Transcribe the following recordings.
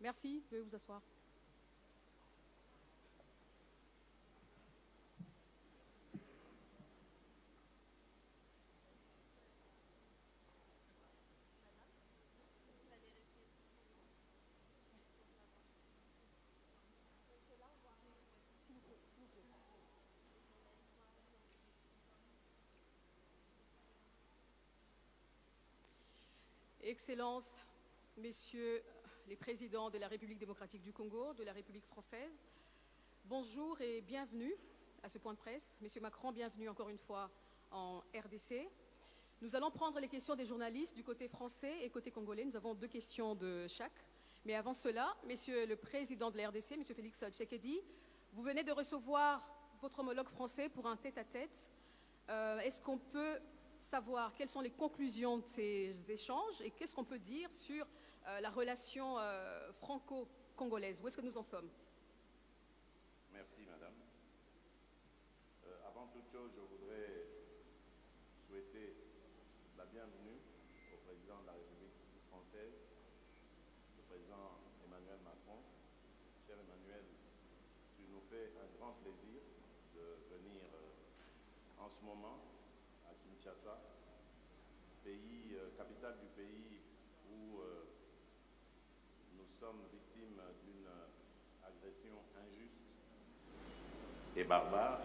Merci, veuillez vous asseoir. Excellences, Messieurs les présidents de la République démocratique du Congo, de la République française, bonjour et bienvenue à ce point de presse. Monsieur Macron, bienvenue encore une fois en RDC. Nous allons prendre les questions des journalistes du côté français et côté congolais. Nous avons 2 questions de chaque. Mais avant cela, Monsieur le Président de la RDC, Monsieur Félix Tshisekedi, vous venez de recevoir votre homologue français pour un tête-à-tête. Est-ce qu'on peut savoir quelles sont les conclusions de ces échanges et qu'est-ce qu'on peut dire sur la relation franco-congolaise? Où est-ce que nous en sommes? Merci, Madame. Avant toute chose, je voudrais souhaiter la bienvenue au Président de la République française, le Président Emmanuel Macron. Cher Emmanuel, tu nous fais un grand plaisir de venir en ce moment à Kinshasa, capitale du pays où nous sommes victimes d'une agression injuste et barbare.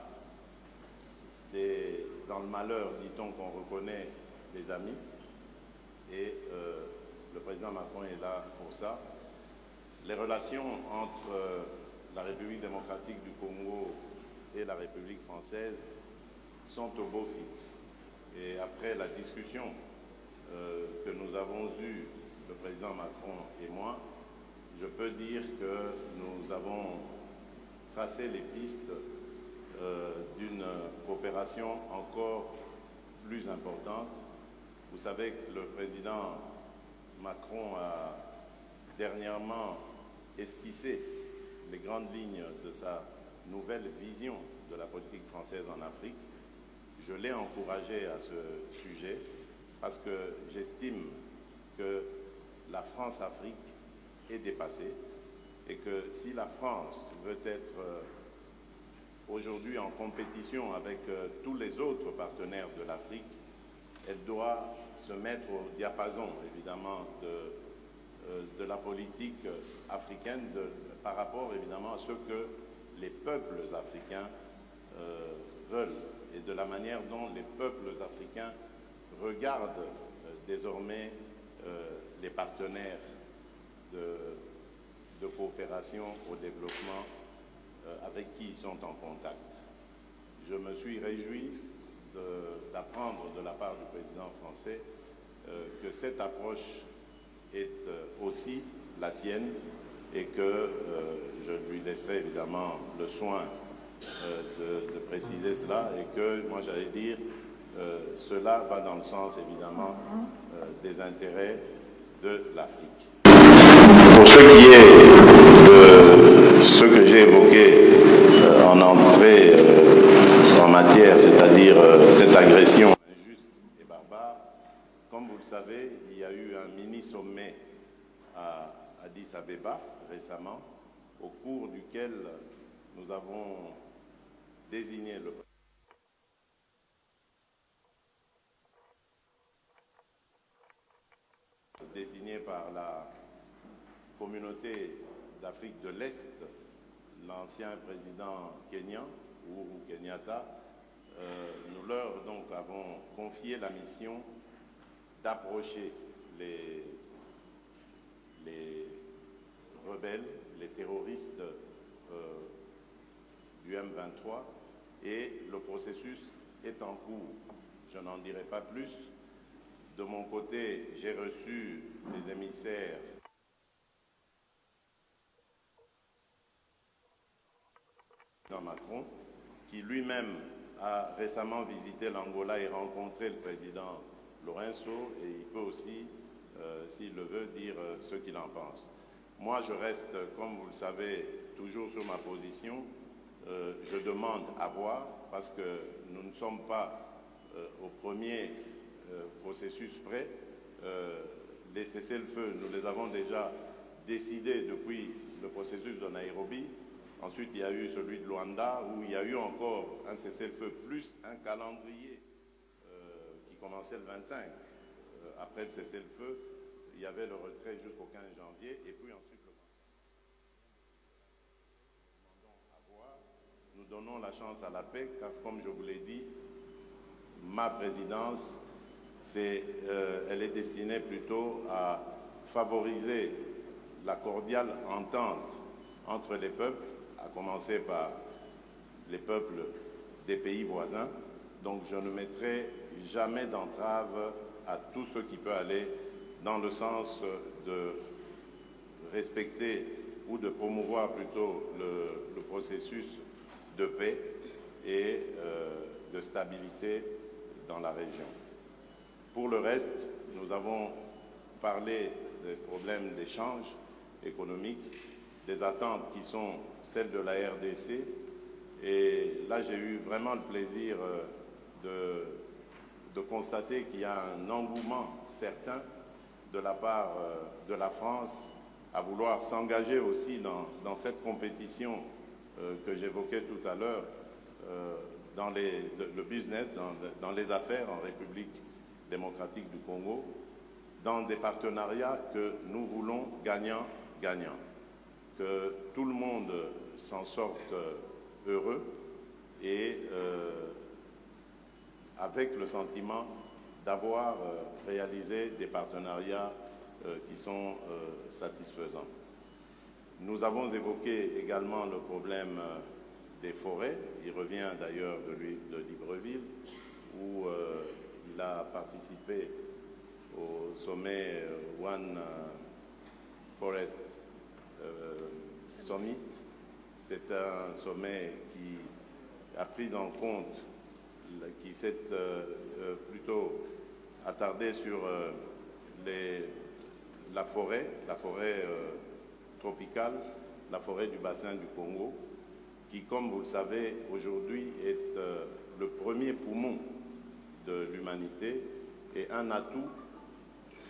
C'est dans le malheur, dit-on, qu'on reconnaît les amis, et le président Macron est là pour ça. Les relations entre la République démocratique du Congo et la République française sont au beau fixe. Et après la discussion que nous avons eue, le président Macron et moi, je peux dire que nous avons tracé les pistes d'une coopération encore plus importante. Vous savez que le président Macron a dernièrement esquissé les grandes lignes de sa nouvelle vision de la politique française en Afrique. Je l'ai encouragé à ce sujet parce que j'estime que la France-Afrique est dépassée et que si la France veut être aujourd'hui en compétition avec tous les autres partenaires de l'Afrique, elle doit se mettre au diapason, évidemment, de la politique africaine par rapport, évidemment, à ce que les peuples africains veulent et de la manière dont les peuples africains regardent désormais les partenaires de coopération au développement avec qui ils sont en contact. Je me suis réjoui d'apprendre de la part du président français que cette approche est aussi la sienne et que je lui laisserai évidemment le soin de préciser cela et que moi j'allais dire cela va dans le sens évidemment des intérêts de l'Afrique. Pour ce qui est de ce que j'ai évoqué en entrée en matière, c'est-à-dire cette agression injuste et barbare, comme vous le savez, il y a eu un mini-sommet à Addis Abeba récemment, au cours duquel nous avons désigné le désigné par la communauté d'Afrique de l'Est, l'ancien président kenyan, Uhuru Kenyatta. Nous leur donc avons confié la mission d'approcher les rebelles, les terroristes du M23 et le processus est en cours. Je n'en dirai pas plus. De mon côté, j'ai reçu des émissaires Macron, qui lui-même a récemment visité l'Angola et rencontré le président Lourenço, et il peut aussi, s'il le veut, dire ce qu'il en pense. Moi, je reste, comme vous le savez, toujours sur ma position. Je demande à voir, parce que nous ne sommes pas au premier processus prêt. Les cessez-le-feu, nous les avons déjà décidés depuis le processus de Nairobi. Ensuite, il y a eu celui de Luanda, où il y a eu encore un cessez-le-feu plus un calendrier qui commençait le 25. Après le cessez-le-feu, il y avait le retrait jusqu'au 15 janvier, et puis ensuite nous donnons la chance à la paix, car comme je vous l'ai dit, ma présidence, elle est destinée plutôt à favoriser la cordiale entente entre les peuples, à commencer par les peuples des pays voisins. Donc je ne mettrai jamais d'entrave à tout ce qui peut aller dans le sens de respecter ou de promouvoir plutôt le processus de paix et de stabilité dans la région. Pour le reste, nous avons parlé des problèmes d'échange économique, des attentes qui sont celles de la RDC. Et là, j'ai eu vraiment le plaisir de constater qu'il y a un engouement certain de la part de la France à vouloir s'engager aussi dans cette compétition que j'évoquais tout à l'heure, dans le business, dans les affaires en République démocratique du Congo, dans des partenariats que nous voulons gagnant-gagnant, que tout le monde s'en sorte heureux et avec le sentiment d'avoir réalisé des partenariats qui sont satisfaisants. Nous avons évoqué également le problème des forêts. Il revient d'ailleurs de Libreville, où il a participé au sommet One Forest Summit. C'est un sommet qui a pris en compte, qui s'est plutôt attardé sur la forêt tropicale, la forêt du bassin du Congo, qui, comme vous le savez, aujourd'hui est le premier poumon de l'humanité et un atout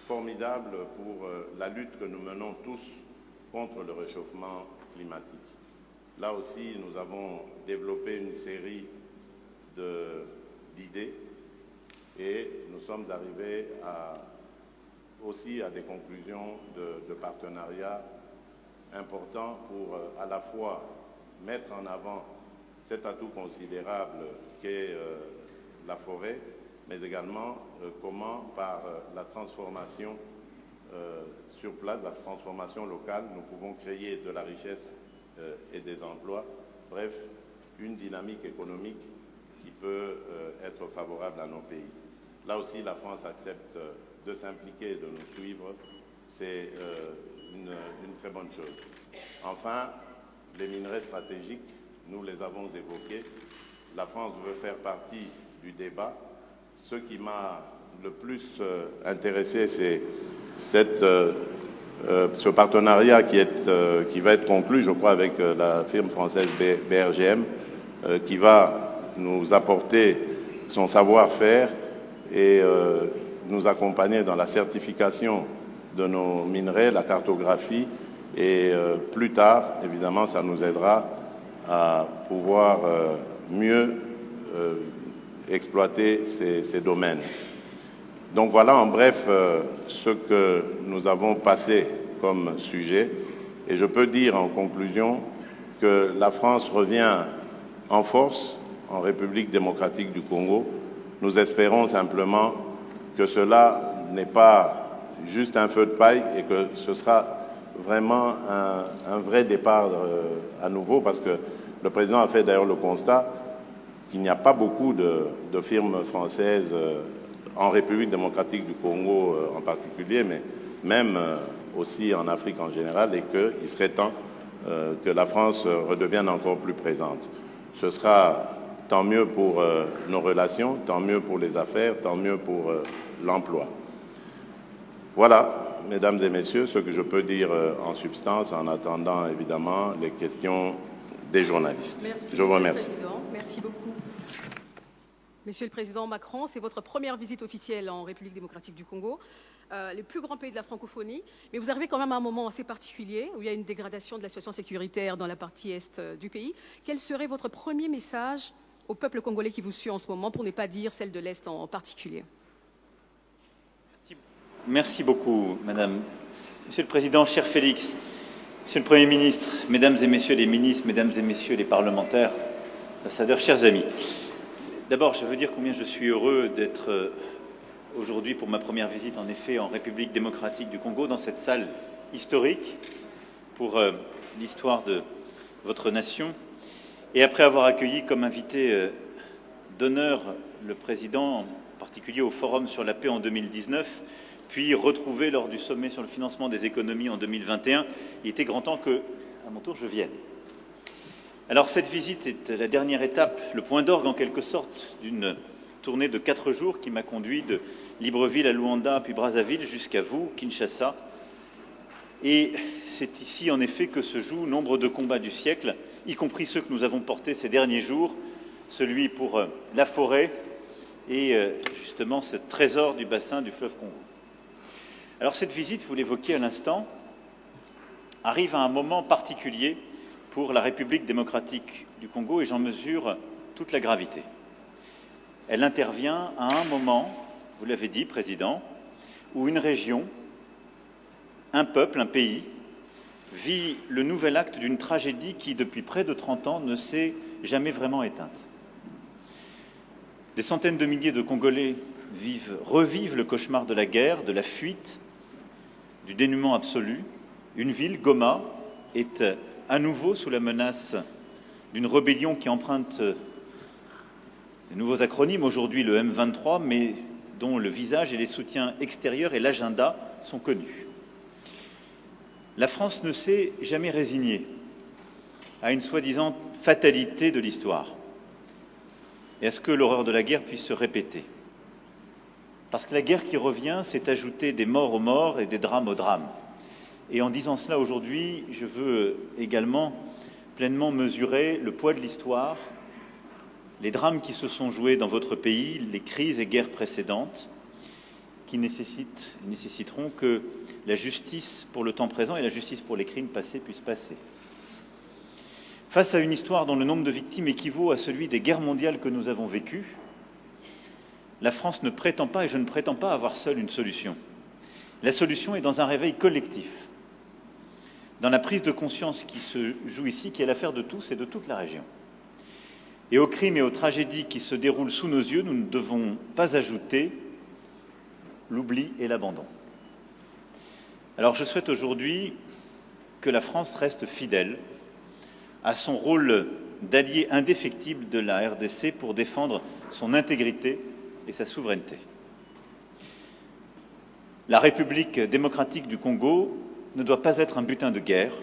formidable pour la lutte que nous menons tous contre le réchauffement climatique. Là aussi, nous avons développé une série d'idées et nous sommes arrivés aussi à des conclusions de partenariat importants pour à la fois mettre en avant cet atout considérable qu'est la forêt, mais également comment par la transformation sur place, la transformation locale, nous pouvons créer de la richesse et des emplois, bref, une dynamique économique qui peut être favorable à nos pays. Là aussi, la France accepte de s'impliquer, de nous suivre, c'est une très bonne chose. Enfin, les minerais stratégiques, nous les avons évoqués. La France veut faire partie du débat. Ce qui m'a le plus intéressé, c'est ce partenariat qui va être conclu, je crois, avec la firme française BRGM, qui va nous apporter son savoir-faire et nous accompagner dans la certification de nos minerais, la cartographie, et plus tard, évidemment, ça nous aidera à pouvoir mieux exploiter ces domaines. Donc voilà en bref ce que nous avons passé comme sujet, et je peux dire en conclusion que la France revient en force en République démocratique du Congo. Nous espérons simplement que cela n'est pas juste un feu de paille et que ce sera vraiment un vrai départ à nouveau, parce que le président a fait d'ailleurs le constat qu'il n'y a pas beaucoup de firmes françaises en République démocratique du Congo en particulier, mais même aussi en Afrique en général, et qu'il serait temps que la France redevienne encore plus présente. Ce sera tant mieux pour nos relations, tant mieux pour les affaires, tant mieux pour l'emploi. Voilà, mesdames et messieurs, ce que je peux dire en substance, en attendant évidemment les questions des journalistes. Merci, je vous remercie. Président. Merci beaucoup. Monsieur le Président Macron, c'est votre première visite officielle en République démocratique du Congo, le plus grand pays de la francophonie. Mais vous arrivez quand même à un moment assez particulier où il y a une dégradation de la situation sécuritaire dans la partie est du pays. Quel serait votre premier message au peuple congolais qui vous suit en ce moment, pour ne pas dire celle de l'Est en particulier? Merci beaucoup, Madame. Monsieur le Président, cher Félix, Monsieur le Premier ministre, Mesdames et Messieurs les ministres, Mesdames et Messieurs les parlementaires, ambassadeurs, chers amis. D'abord, je veux dire combien je suis heureux d'être aujourd'hui pour ma première visite, en effet, en République démocratique du Congo, dans cette salle historique pour l'histoire de votre nation. Et après avoir accueilli comme invité d'honneur le Président, en particulier au Forum sur la paix en 2019, puis retrouvé lors du sommet sur le financement des économies en 2021, il était grand temps que, à mon tour, je vienne. Alors cette visite est la dernière étape, le point d'orgue en quelque sorte d'une tournée de 4 jours qui m'a conduit de Libreville à Luanda puis Brazzaville jusqu'à vous, Kinshasa. Et c'est ici en effet que se jouent nombre de combats du siècle, y compris ceux que nous avons portés ces derniers jours, celui pour la forêt et justement ce trésor du bassin du fleuve Congo. Alors cette visite, vous l'évoquiez à l'instant, arrive à un moment particulier pour la République démocratique du Congo et j'en mesure toute la gravité. Elle intervient à un moment, vous l'avez dit, Président, où une région, un peuple, un pays, vit le nouvel acte d'une tragédie qui, depuis près de 30 ans, ne s'est jamais vraiment éteinte. Des centaines de milliers de Congolais revivent le cauchemar de la guerre, de la fuite, du dénuement absolu. Une ville, Goma, est à nouveau sous la menace d'une rébellion qui emprunte de nouveaux acronymes, aujourd'hui le M23, mais dont le visage et les soutiens extérieurs et l'agenda sont connus. La France ne s'est jamais résignée à une soi-disant fatalité de l'histoire et à ce que l'horreur de la guerre puisse se répéter. Parce que la guerre qui revient, c'est ajouter des morts aux morts et des drames aux drames. Et en disant cela aujourd'hui, je veux également pleinement mesurer le poids de l'histoire, les drames qui se sont joués dans votre pays, les crises et guerres précédentes, qui nécessiteront que la justice pour le temps présent et la justice pour les crimes passés puissent passer. Face à une histoire dont le nombre de victimes équivaut à celui des guerres mondiales que nous avons vécues, la France ne prétend pas, et je ne prétends pas avoir seule une solution. La solution est dans un réveil collectif, dans la prise de conscience qui se joue ici, qui est l'affaire de tous et de toute la région. Et aux crimes et aux tragédies qui se déroulent sous nos yeux, nous ne devons pas ajouter l'oubli et l'abandon. Alors je souhaite aujourd'hui que la France reste fidèle à son rôle d'allié indéfectible de la RDC pour défendre son intégrité et sa souveraineté. La République démocratique du Congo ne doit pas être un butin de guerre.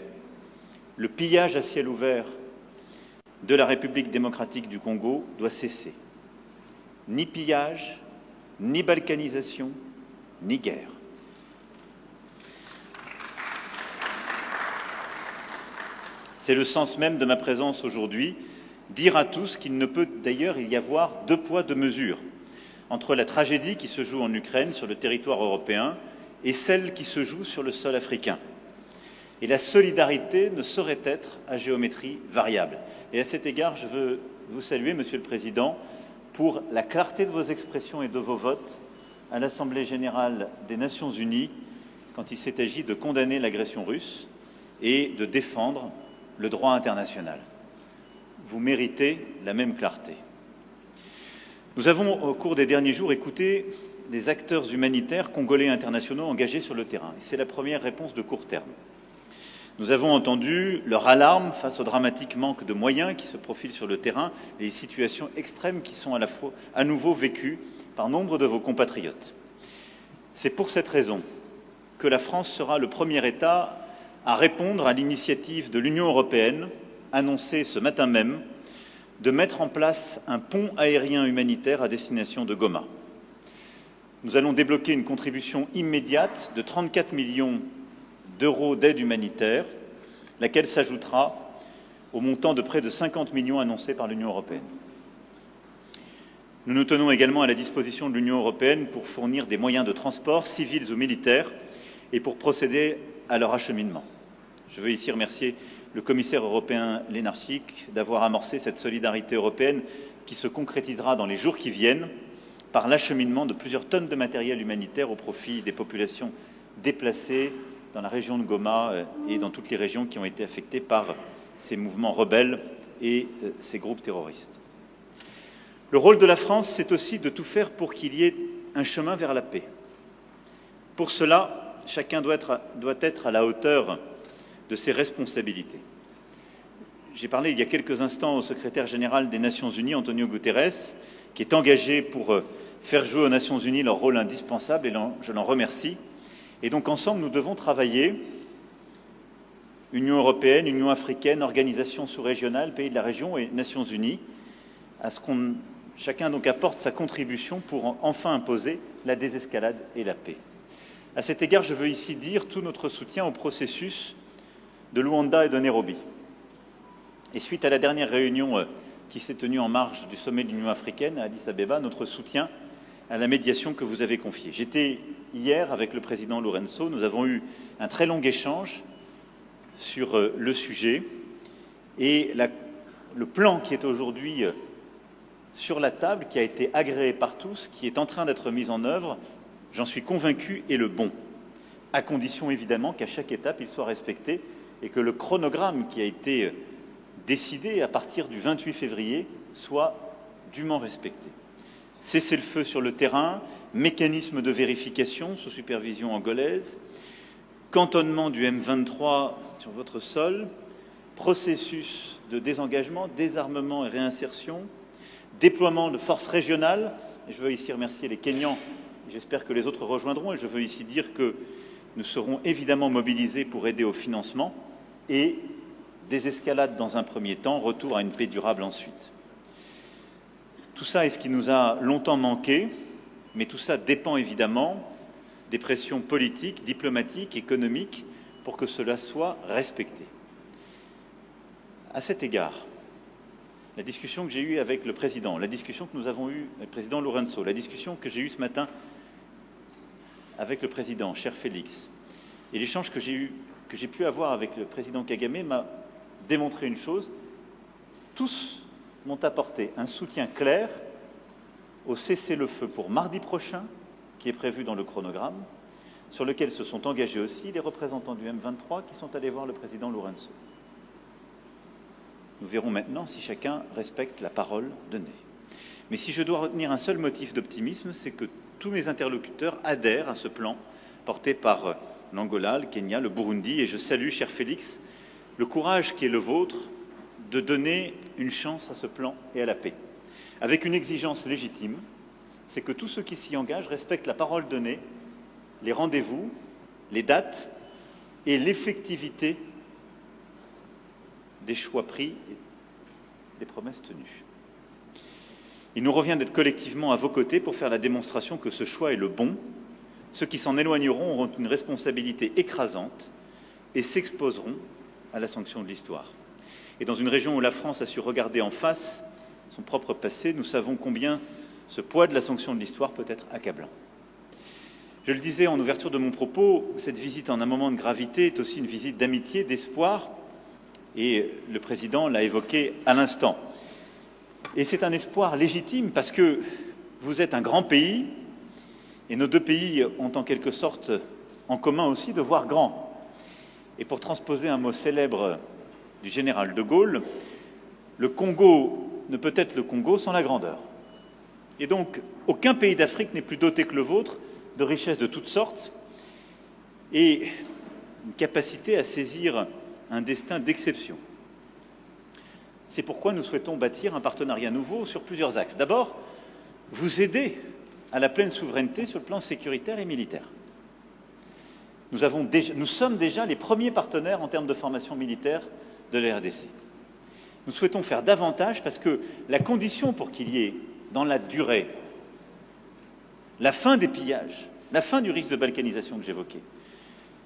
Le pillage à ciel ouvert de la République démocratique du Congo doit cesser. Ni pillage, ni balkanisation, ni guerre. C'est le sens même de ma présence aujourd'hui, dire à tous qu'il ne peut d'ailleurs y avoir 2 poids 2 mesures entre la tragédie qui se joue en Ukraine, sur le territoire européen, et celle qui se joue sur le sol africain. Et la solidarité ne saurait être à géométrie variable. Et à cet égard, je veux vous saluer, Monsieur le Président, pour la clarté de vos expressions et de vos votes à l'Assemblée générale des Nations unies quand il s'est agi de condamner l'agression russe et de défendre le droit international. Vous méritez la même clarté. Nous avons, au cours des derniers jours, écouté des acteurs humanitaires congolais et internationaux engagés sur le terrain. Et c'est la première réponse de court terme. Nous avons entendu leur alarme face au dramatique manque de moyens qui se profilent sur le terrain et les situations extrêmes qui sont à nouveau vécues par nombre de vos compatriotes. C'est pour cette raison que la France sera le premier État à répondre à l'initiative de l'Union européenne, annoncée ce matin même, de mettre en place un pont aérien humanitaire à destination de Goma. Nous allons débloquer une contribution immédiate de 34 millions d'euros d'aide humanitaire, laquelle s'ajoutera au montant de près de 50 millions annoncé par l'Union européenne. Nous nous tenons également à la disposition de l'Union européenne pour fournir des moyens de transport, civils ou militaires, et pour procéder à leur acheminement. Je veux ici remercier le commissaire européen Lenarčič d'avoir amorcé cette solidarité européenne qui se concrétisera dans les jours qui viennent par l'acheminement de plusieurs tonnes de matériel humanitaire au profit des populations déplacées dans la région de Goma et dans toutes les régions qui ont été affectées par ces mouvements rebelles et ces groupes terroristes. Le rôle de la France, c'est aussi de tout faire pour qu'il y ait un chemin vers la paix. Pour cela, chacun doit être à la hauteur de ses responsabilités. J'ai parlé il y a quelques instants au secrétaire général des Nations Unies, Antonio Guterres, qui est engagé pour faire jouer aux Nations Unies leur rôle indispensable, et je l'en remercie. Et donc ensemble, nous devons travailler, Union européenne, Union africaine, organisations sous-régionales, pays de la région et Nations Unies, à ce qu'on chacun donc apporte sa contribution pour enfin imposer la désescalade et la paix. À cet égard, je veux ici dire tout notre soutien au processus de Luanda et de Nairobi. Et suite à la dernière réunion qui s'est tenue en marge du sommet de l'Union africaine à Addis Abeba, notre soutien à la médiation que vous avez confiée. J'étais hier avec le président Lourenço, nous avons eu un très long échange sur le sujet et le plan qui est aujourd'hui sur la table, qui a été agréé par tous, qui est en train d'être mis en œuvre, j'en suis convaincu, est le bon, à condition évidemment qu'à chaque étape il soit respecté et que le chronogramme qui a été décidé à partir du 28 février soit dûment respecté. Cessez-le-feu sur le terrain, mécanisme de vérification sous supervision angolaise, cantonnement du M23 sur votre sol, processus de désengagement, désarmement et réinsertion, déploiement de forces régionales, et je veux ici remercier les Kenyans, j'espère que les autres rejoindront, et je veux ici dire que nous serons évidemment mobilisés pour aider au financement, et désescalade dans un premier temps, retour à une paix durable ensuite. Tout ça est ce qui nous a longtemps manqué, mais tout ça dépend évidemment des pressions politiques, diplomatiques, économiques, pour que cela soit respecté. À cet égard, la discussion que j'ai eue avec le président, la discussion que nous avons eue avec le président Lourenço, la discussion que j'ai eue ce matin avec le président, cher Félix, et l'échange que j'ai pu avoir avec le président Kagame m'a démontré une chose, tous m'ont apporté un soutien clair au cessez-le-feu pour mardi prochain, qui est prévu dans le chronogramme, sur lequel se sont engagés aussi les représentants du M23 qui sont allés voir le président Lourenço. Nous verrons maintenant si chacun respecte la parole donnée. Mais si je dois retenir un seul motif d'optimisme, c'est que tous mes interlocuteurs adhèrent à ce plan porté par l'Angola, le Kenya, le Burundi, et je salue, cher Félix, le courage qui est le vôtre de donner une chance à ce plan et à la paix, avec une exigence légitime, c'est que tous ceux qui s'y engagent respectent la parole donnée, les rendez-vous, les dates et l'effectivité des choix pris et des promesses tenues. Il nous revient d'être collectivement à vos côtés pour faire la démonstration que ce choix est le bon. Ceux qui s'en éloigneront auront une responsabilité écrasante et s'exposeront à la sanction de l'histoire. Et dans une région où la France a su regarder en face son propre passé, nous savons combien ce poids de la sanction de l'histoire peut être accablant. Je le disais en ouverture de mon propos, cette visite en un moment de gravité est aussi une visite d'amitié, d'espoir, et le président l'a évoqué à l'instant. Et c'est un espoir légitime parce que vous êtes un grand pays, et nos deux pays ont en quelque sorte en commun aussi de voir grand. Et pour transposer un mot célèbre du général de Gaulle, le Congo ne peut être le Congo sans la grandeur. Et donc, aucun pays d'Afrique n'est plus doté que le vôtre de richesses de toutes sortes et une capacité à saisir un destin d'exception. C'est pourquoi nous souhaitons bâtir un partenariat nouveau sur plusieurs axes. D'abord, vous aider à la pleine souveraineté sur le plan sécuritaire et militaire. Nous sommes déjà les premiers partenaires en termes de formation militaire de la RDC. Nous souhaitons faire davantage parce que la condition pour qu'il y ait, dans la durée, la fin des pillages, la fin du risque de balkanisation que j'évoquais,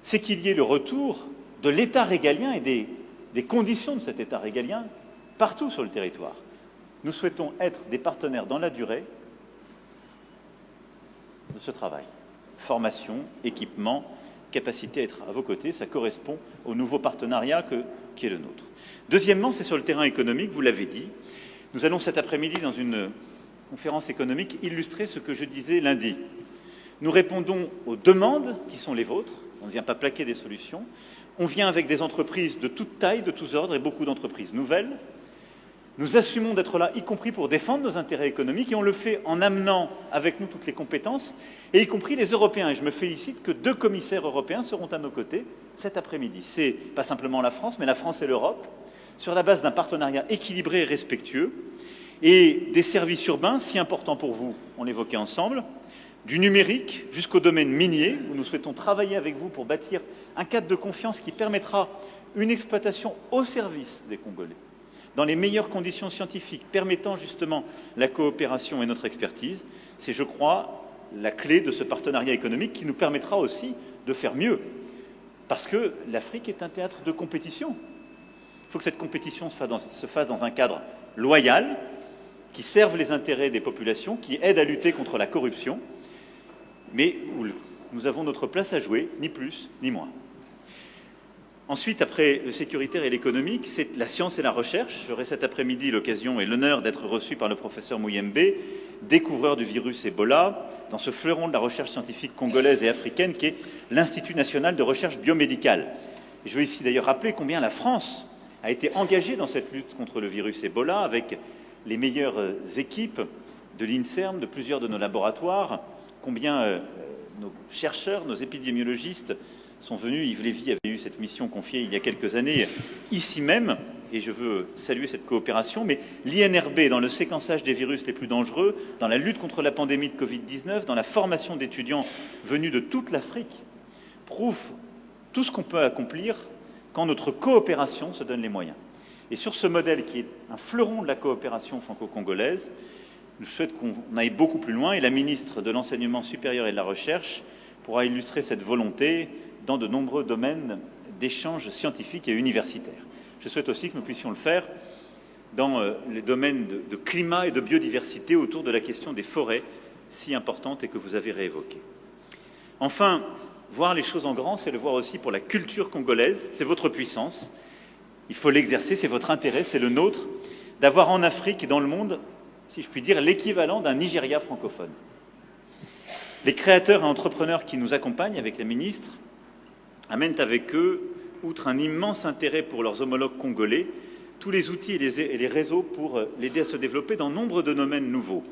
c'est qu'il y ait le retour de l'État régalien et des conditions de cet État régalien partout sur le territoire. Nous souhaitons être des partenaires dans la durée de ce travail. Formation, équipement, capacité à être à vos côtés, ça correspond au nouveau partenariat qui est le nôtre. Deuxièmement, c'est sur le terrain économique, vous l'avez dit. Nous allons cet après-midi, dans une conférence économique, illustrer ce que je disais lundi. Nous répondons aux demandes qui sont les vôtres, on ne vient pas plaquer des solutions, on vient avec des entreprises de toute taille, de tous ordres, et beaucoup d'entreprises nouvelles. Nous assumons d'être là, y compris pour défendre nos intérêts économiques, et on le fait en amenant avec nous toutes les compétences, et y compris les Européens. Et je me félicite que 2 commissaires européens seront à nos côtés cet après-midi. C'est pas simplement la France, mais la France et l'Europe, sur la base d'un partenariat équilibré et respectueux, et des services urbains si importants pour vous, on l'évoquait ensemble, du numérique jusqu'au domaine minier, où nous souhaitons travailler avec vous pour bâtir un cadre de confiance qui permettra une exploitation au service des Congolais, dans les meilleures conditions scientifiques, permettant justement la coopération et notre expertise. C'est, je crois, la clé de ce partenariat économique qui nous permettra aussi de faire mieux. Parce que l'Afrique est un théâtre de compétition. Il faut que cette compétition se fasse dans un cadre loyal, qui serve les intérêts des populations, qui aide à lutter contre la corruption, mais où nous avons notre place à jouer, ni plus ni moins. Ensuite, après le sécuritaire et l'économique, c'est la science et la recherche. J'aurai cet après-midi l'occasion et l'honneur d'être reçu par le professeur Muyembe, découvreur du virus Ebola, dans ce fleuron de la recherche scientifique congolaise et africaine qui est l'Institut national de recherche biomédicale. Et je veux ici d'ailleurs rappeler combien la France a été engagée dans cette lutte contre le virus Ebola, avec les meilleures équipes de l'INSERM, de plusieurs de nos laboratoires, combien nos chercheurs, nos épidémiologistes sont venus. Yves Lévy avait eu cette mission confiée il y a quelques années, ici même, et je veux saluer cette coopération, mais l'INRB, dans le séquençage des virus les plus dangereux, dans la lutte contre la pandémie de Covid-19, dans la formation d'étudiants venus de toute l'Afrique, prouve tout ce qu'on peut accomplir quand notre coopération se donne les moyens. Et sur ce modèle qui est un fleuron de la coopération franco-congolaise, je souhaite qu'on aille beaucoup plus loin, et la ministre de l'Enseignement supérieur et de la Recherche pourra illustrer cette volonté dans de nombreux domaines d'échanges scientifiques et universitaires. Je souhaite aussi que nous puissions le faire dans les domaines de climat et de biodiversité, autour de la question des forêts, si importante et que vous avez réévoquée. Enfin, voir les choses en grand, c'est le voir aussi pour la culture congolaise, c'est votre puissance. Il faut l'exercer, c'est votre intérêt, c'est le nôtre, d'avoir en Afrique et dans le monde, si je puis dire, l'équivalent d'un Nigeria francophone. Les créateurs et entrepreneurs qui nous accompagnent avec la ministre amènent avec eux, outre un immense intérêt pour leurs homologues congolais, tous les outils et les réseaux pour l'aider à se développer dans nombre de domaines nouveaux.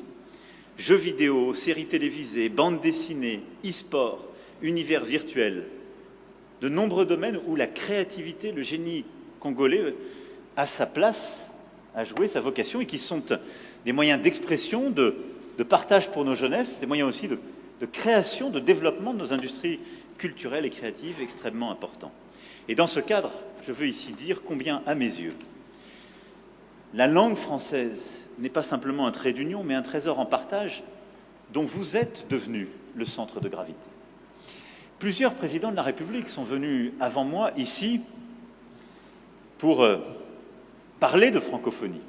Jeux vidéo, séries télévisées, bandes dessinées, e-sport, univers virtuel. De nombreux domaines où la créativité, le génie congolais a sa place à jouer, sa vocation, et qui sont des moyens d'expression, de partage pour nos jeunesses, des moyens aussi de création, de développement de nos industries culturelles et créatives extrêmement importants. Et dans ce cadre, je veux ici dire combien, à mes yeux, la langue française n'est pas simplement un trait d'union, mais un trésor en partage dont vous êtes devenu le centre de gravité. Plusieurs présidents de la République sont venus avant moi ici pour parler de francophonie.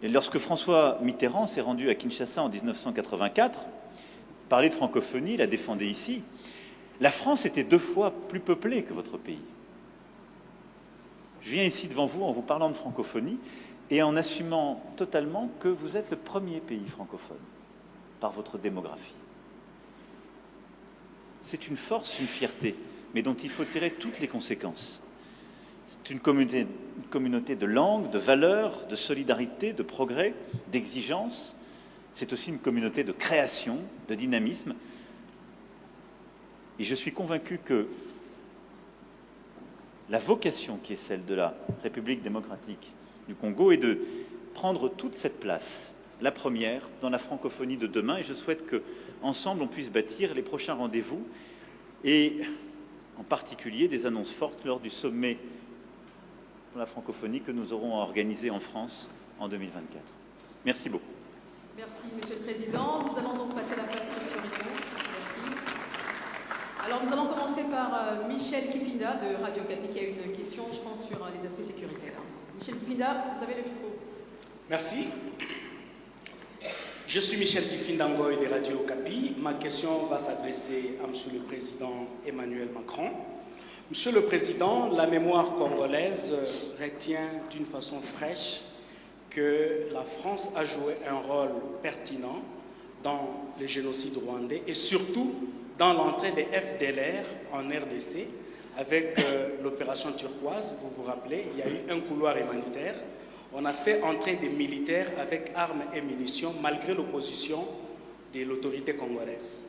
Et lorsque François Mitterrand s'est rendu à Kinshasa en 1984, parler de francophonie, la défendait ici, la France était 2 fois plus peuplée que votre pays. Je viens ici devant vous en vous parlant de francophonie et en assumant totalement que vous êtes le premier pays francophone par votre démographie. C'est une force, une fierté, mais dont il faut tirer toutes les conséquences. C'est une communauté de langues, de valeurs, de solidarité, de progrès, d'exigence. C'est aussi une communauté de création, de dynamisme. Et je suis convaincu que la vocation qui est celle de la République démocratique du Congo est de prendre toute cette place, la première, dans la francophonie de demain. Et je souhaite qu'ensemble, on puisse bâtir les prochains rendez-vous et en particulier des annonces fortes lors du sommet pour la francophonie que nous aurons organisé en France en 2024. Merci beaucoup. Merci, Monsieur le Président. Nous allons donc passer à la phase questions-réponses. Merci. Alors, nous allons commencer par Michel Kifinda de Radio Okapi qui a une question, je pense, sur les aspects sécuritaires. Michel Kifinda, vous avez le micro. Merci. Je suis Michel Kifindangoy de Radio Okapi. Ma question va s'adresser à M. le Président Emmanuel Macron. Monsieur le Président, la mémoire congolaise retient d'une façon fraîche que la France a joué un rôle pertinent dans le génocide rwandais et surtout dans l'entrée des FDLR en RDC avec l'opération turquoise. Vous vous rappelez, il y a eu un couloir humanitaire. On a fait entrer des militaires avec armes et munitions malgré l'opposition de l'autorité congolaise.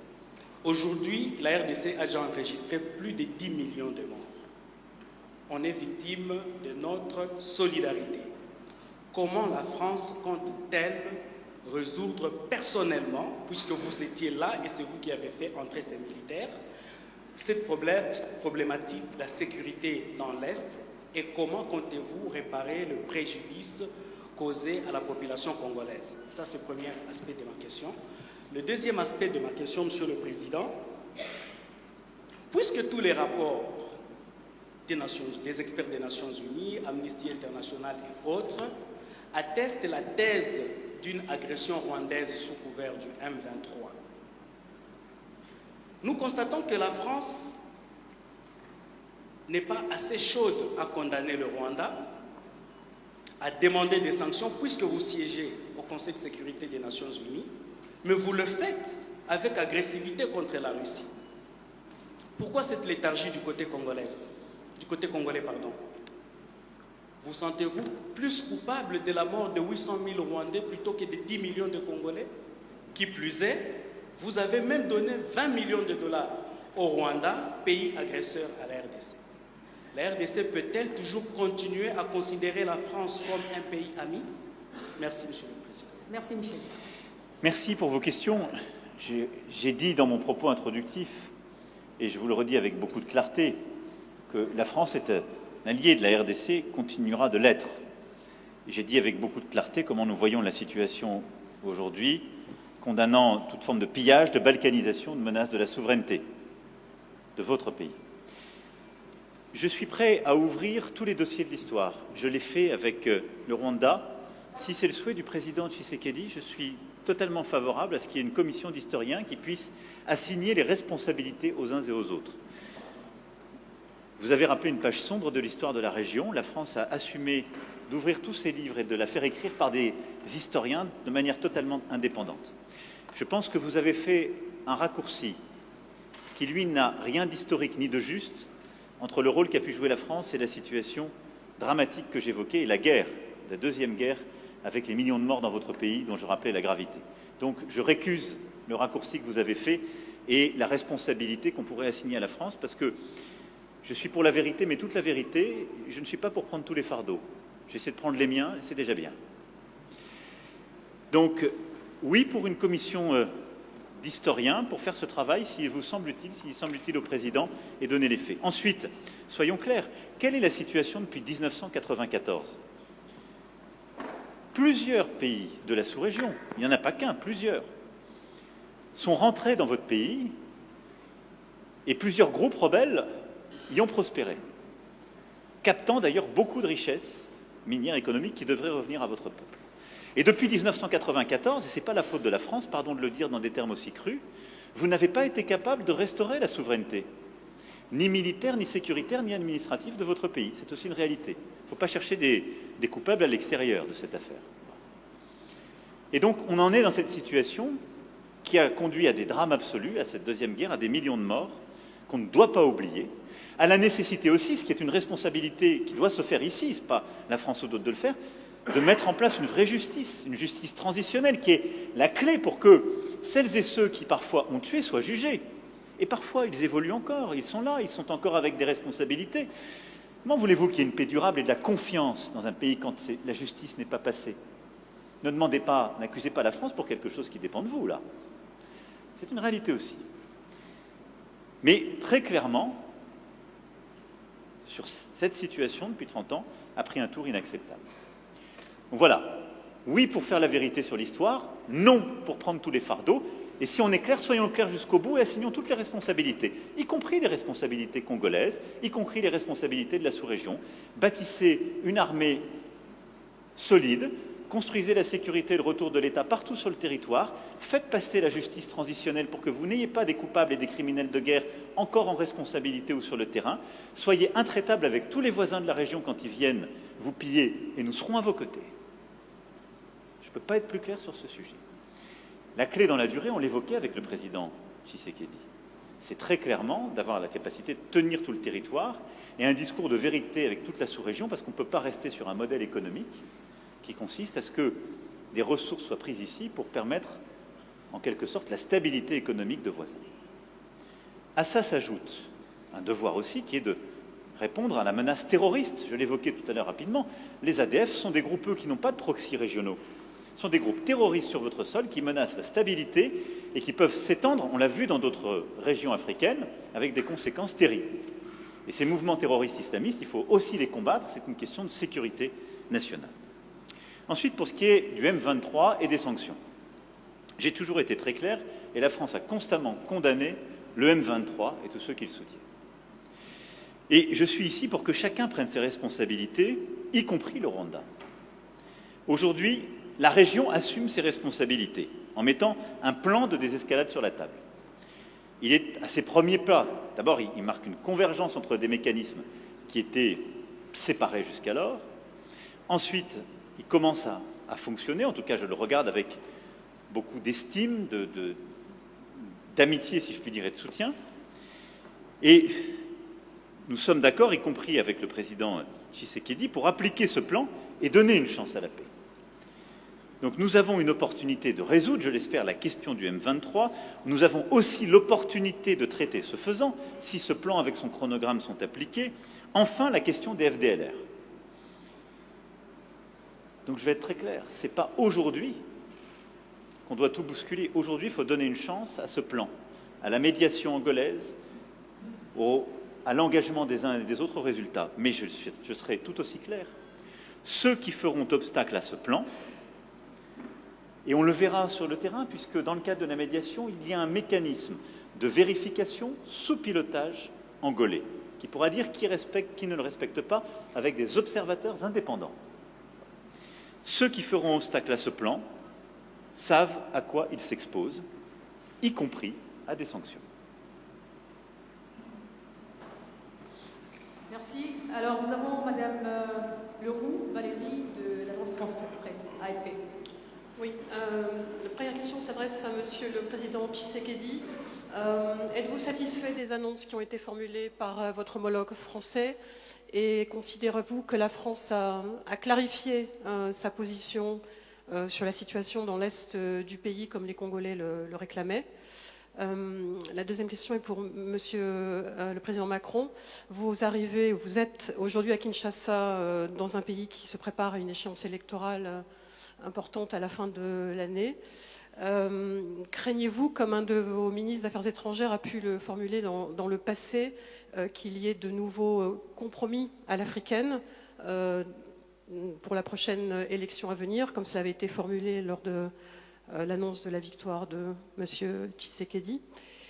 Aujourd'hui, la RDC a déjà enregistré plus de 10 millions de morts. On est victime de notre solidarité. Comment la France compte-t-elle résoudre personnellement, puisque vous étiez là et c'est vous qui avez fait entrer ces militaires, cette problématique de la sécurité dans l'Est, et comment comptez-vous réparer le préjudice causé à la population congolaise? Ça, c'est le premier aspect de ma question. Le deuxième aspect de ma question, Monsieur le Président, puisque tous les rapports des experts des Nations Unies, Amnesty International et autres, attestent la thèse d'une agression rwandaise sous couvert du M23. Nous constatons que la France n'est pas assez chaude à condamner le Rwanda, à demander des sanctions, puisque vous siégez au Conseil de sécurité des Nations Unies, mais vous le faites avec agressivité contre la Russie. Pourquoi cette léthargie du côté congolais? Vous sentez-vous plus coupable de la mort de 800 000 Rwandais plutôt que de 10 millions de Congolais? Qui plus est, vous avez même donné 20 millions de dollars au Rwanda, pays agresseur à la RDC. La RDC peut-elle toujours continuer à considérer la France comme un pays ami? Merci, Monsieur le Président. Merci, Michel. Merci pour vos questions. J'ai dit dans mon propos introductif, et je vous le redis avec beaucoup de clarté, que la France est un allié de la RDC, continuera de l'être. J'ai dit avec beaucoup de clarté comment nous voyons la situation aujourd'hui, condamnant toute forme de pillage, de balkanisation, de menace de la souveraineté de votre pays. Je suis prêt à ouvrir tous les dossiers de l'histoire. Je l'ai fait avec le Rwanda. Si c'est le souhait du président Tshisekedi, je suis totalement favorable à ce qu'il y ait une commission d'historiens qui puisse assigner les responsabilités aux uns et aux autres. Vous avez rappelé une page sombre de l'histoire de la région. La France a assumé d'ouvrir tous ses livres et de la faire écrire par des historiens de manière totalement indépendante. Je pense que vous avez fait un raccourci qui, lui, n'a rien d'historique ni de juste entre le rôle qu'a pu jouer la France et la situation dramatique que j'évoquais et la guerre, la deuxième guerre avec les millions de morts dans votre pays dont je rappelais la gravité. Donc je récuse le raccourci que vous avez fait et la responsabilité qu'on pourrait assigner à la France parce que je suis pour la vérité, mais toute la vérité, je ne suis pas pour prendre tous les fardeaux. J'essaie de prendre les miens, et c'est déjà bien. Donc, oui, pour une commission d'historiens, pour faire ce travail, s'il vous semble utile, s'il semble utile au président, et donner les faits. Ensuite, soyons clairs, quelle est la situation depuis 1994 ? Plusieurs pays de la sous-région, il n'y en a pas qu'un, plusieurs, sont rentrés dans votre pays, et plusieurs groupes rebelles y ont prospéré, captant d'ailleurs beaucoup de richesses minières économiques qui devraient revenir à votre peuple. Et depuis 1994, et ce n'est pas la faute de la France, pardon de le dire dans des termes aussi crus, vous n'avez pas été capable de restaurer la souveraineté, ni militaire, ni sécuritaire, ni administrative de votre pays. C'est aussi une réalité. Il ne faut pas chercher des coupables à l'extérieur de cette affaire. Et donc, on en est dans cette situation qui a conduit à des drames absolus, à cette deuxième guerre, à des millions de morts, qu'on ne doit pas oublier, à la nécessité aussi, ce qui est une responsabilité qui doit se faire ici, ce n'est pas la France ou d'autres de le faire, de mettre en place une vraie justice, une justice transitionnelle qui est la clé pour que celles et ceux qui parfois ont tué soient jugés. Et parfois, ils évoluent encore, ils sont là, ils sont encore avec des responsabilités. Comment voulez-vous qu'il y ait une paix durable et de la confiance dans un pays quand la justice n'est pas passée? Ne demandez pas, n'accusez pas la France pour quelque chose qui dépend de vous, là. C'est une réalité aussi. Mais très clairement, sur cette situation, depuis 30 ans, a pris un tour inacceptable. Donc voilà, oui pour faire la vérité sur l'histoire, non pour prendre tous les fardeaux, et si on est clair, soyons clairs jusqu'au bout et assignons toutes les responsabilités, y compris les responsabilités congolaises, y compris les responsabilités de la sous-région. Bâtissez une armée solide, construisez la sécurité et le retour de l'État partout sur le territoire, faites passer la justice transitionnelle pour que vous n'ayez pas des coupables et des criminels de guerre encore en responsabilité ou sur le terrain, soyez intraitables avec tous les voisins de la région quand ils viennent vous piller et nous serons à vos côtés. Je ne peux pas être plus clair sur ce sujet. La clé dans la durée, on l'évoquait avec le président Tshisekedi, c'est très clairement d'avoir la capacité de tenir tout le territoire et un discours de vérité avec toute la sous-région, parce qu'on ne peut pas rester sur un modèle économique qui consiste à ce que des ressources soient prises ici pour permettre, en quelque sorte, la stabilité économique de voisins. À ça s'ajoute un devoir aussi qui est de répondre à la menace terroriste. Je l'évoquais tout à l'heure rapidement. Les ADF sont des groupes qui n'ont pas de proxy régionaux. Ce sont des groupes terroristes sur votre sol qui menacent la stabilité et qui peuvent s'étendre, on l'a vu dans d'autres régions africaines, avec des conséquences terribles. Et ces mouvements terroristes islamistes, il faut aussi les combattre, c'est une question de sécurité nationale. Ensuite, pour ce qui est du M23 et des sanctions, j'ai toujours été très clair, et la France a constamment condamné le M23 et tous ceux qui le soutiennent. Et je suis ici pour que chacun prenne ses responsabilités, y compris le Rwanda. Aujourd'hui, la région assume ses responsabilités en mettant un plan de désescalade sur la table. Il est à ses premiers pas. D'abord, il marque une convergence entre des mécanismes qui étaient séparés jusqu'alors. Ensuite, il commence à fonctionner, en tout cas je le regarde avec beaucoup d'estime, d'amitié, si je puis dire, et de soutien. Et nous sommes d'accord, y compris avec le président Tshisekedi, pour appliquer ce plan et donner une chance à la paix. Donc nous avons une opportunité de résoudre, je l'espère, la question du M23. Nous avons aussi l'opportunité de traiter, ce faisant, si ce plan avec son chronogramme sont appliqués, enfin la question des FDLR. Donc je vais être très clair, ce n'est pas aujourd'hui qu'on doit tout bousculer. Aujourd'hui, il faut donner une chance à ce plan, à la médiation angolaise, à l'engagement des uns et des autres résultats. Mais je serai tout aussi clair. Ceux qui feront obstacle à ce plan, et on le verra sur le terrain, puisque dans le cadre de la médiation, il y a un mécanisme de vérification sous pilotage angolais, qui pourra dire qui respecte, qui ne le respecte pas, avec des observateurs indépendants. Ceux qui feront obstacle à ce plan savent à quoi ils s'exposent, y compris à des sanctions. Merci. Alors, nous avons Madame Leroux, Valérie, de l'Agence France-Presse, AFP. Oui, la première question s'adresse à Monsieur le Président Tshisekedi. Êtes-vous satisfait des annonces qui ont été formulées par votre homologue français et considérez-vous que la France a clarifié sa position sur la situation dans l'Est du pays comme les Congolais le réclamaient? La deuxième question est pour Monsieur le Président Macron. Vous êtes aujourd'hui à Kinshasa dans un pays qui se prépare à une échéance électorale importante à la fin de l'année. Craignez-vous, comme un de vos ministres des Affaires étrangères a pu le formuler dans le passé, qu'il y ait de nouveaux compromis à l'africaine pour la prochaine élection à venir, comme cela avait été formulé lors de l'annonce de la victoire de M. Tshisekedi?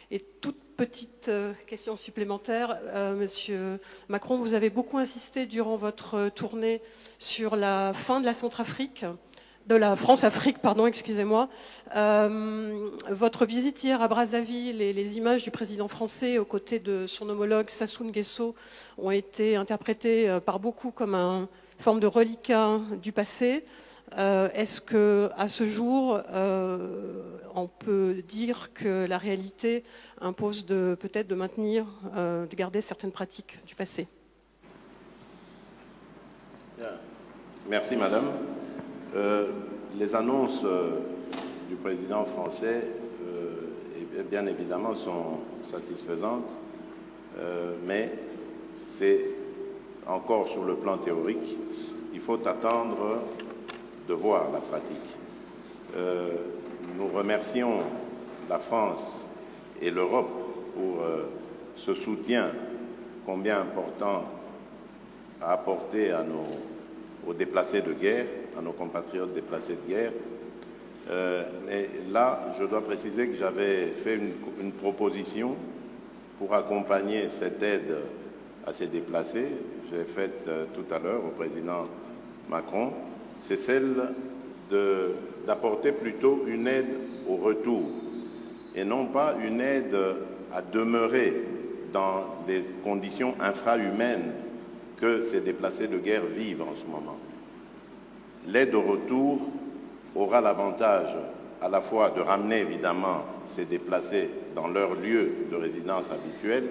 Et toute petite question supplémentaire, Monsieur Macron, vous avez beaucoup insisté durant votre tournée sur la fin de la Centrafrique, de la France-Afrique, pardon, excusez-moi. Votre visite hier à Brazzaville et les images du président français aux côtés de son homologue Sassou Nguesso ont été interprétées par beaucoup comme une forme de reliquat du passé. Est-ce qu'à ce jour, on peut dire que la réalité impose peut-être de maintenir, de garder certaines pratiques du passé? Merci, Madame. Les annonces du président français, bien évidemment, sont satisfaisantes, mais c'est encore sur le plan théorique. Il faut attendre de voir la pratique. Nous remercions la France et l'Europe pour ce soutien combien important à apporter aux déplacés de guerre, à nos compatriotes déplacés de guerre. Mais là, je dois préciser que j'avais fait une proposition pour accompagner cette aide à ces déplacés. Je l'ai faite tout à l'heure au président Macron. C'est celle d'apporter plutôt une aide au retour et non pas une aide à demeurer dans les conditions infrahumaines que ces déplacés de guerre vivent en ce moment. L'aide au retour aura l'avantage à la fois de ramener évidemment ces déplacés dans leur lieu de résidence habituel,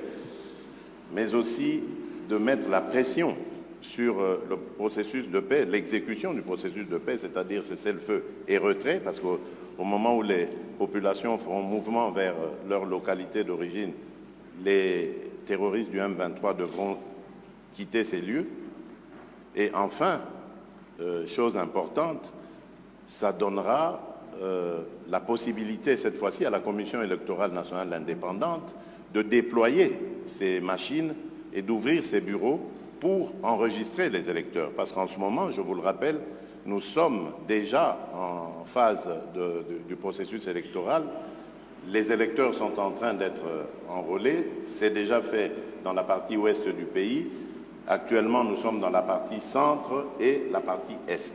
mais aussi de mettre la pression sur le processus de paix, l'exécution du processus de paix, c'est-à-dire cessez-le-feu et retrait, parce qu'au moment où les populations feront mouvement vers leur localité d'origine, les terroristes du M23 devront quitter ces lieux. Et enfin, chose importante, ça donnera la possibilité, cette fois-ci, à la Commission électorale nationale indépendante de déployer ces machines et d'ouvrir ces bureaux pour enregistrer les électeurs. Parce qu'en ce moment, je vous le rappelle, nous sommes déjà en phase du processus électoral. Les électeurs sont en train d'être enrôlés. C'est déjà fait dans la partie ouest du pays. Actuellement, nous sommes dans la partie centre et la partie est.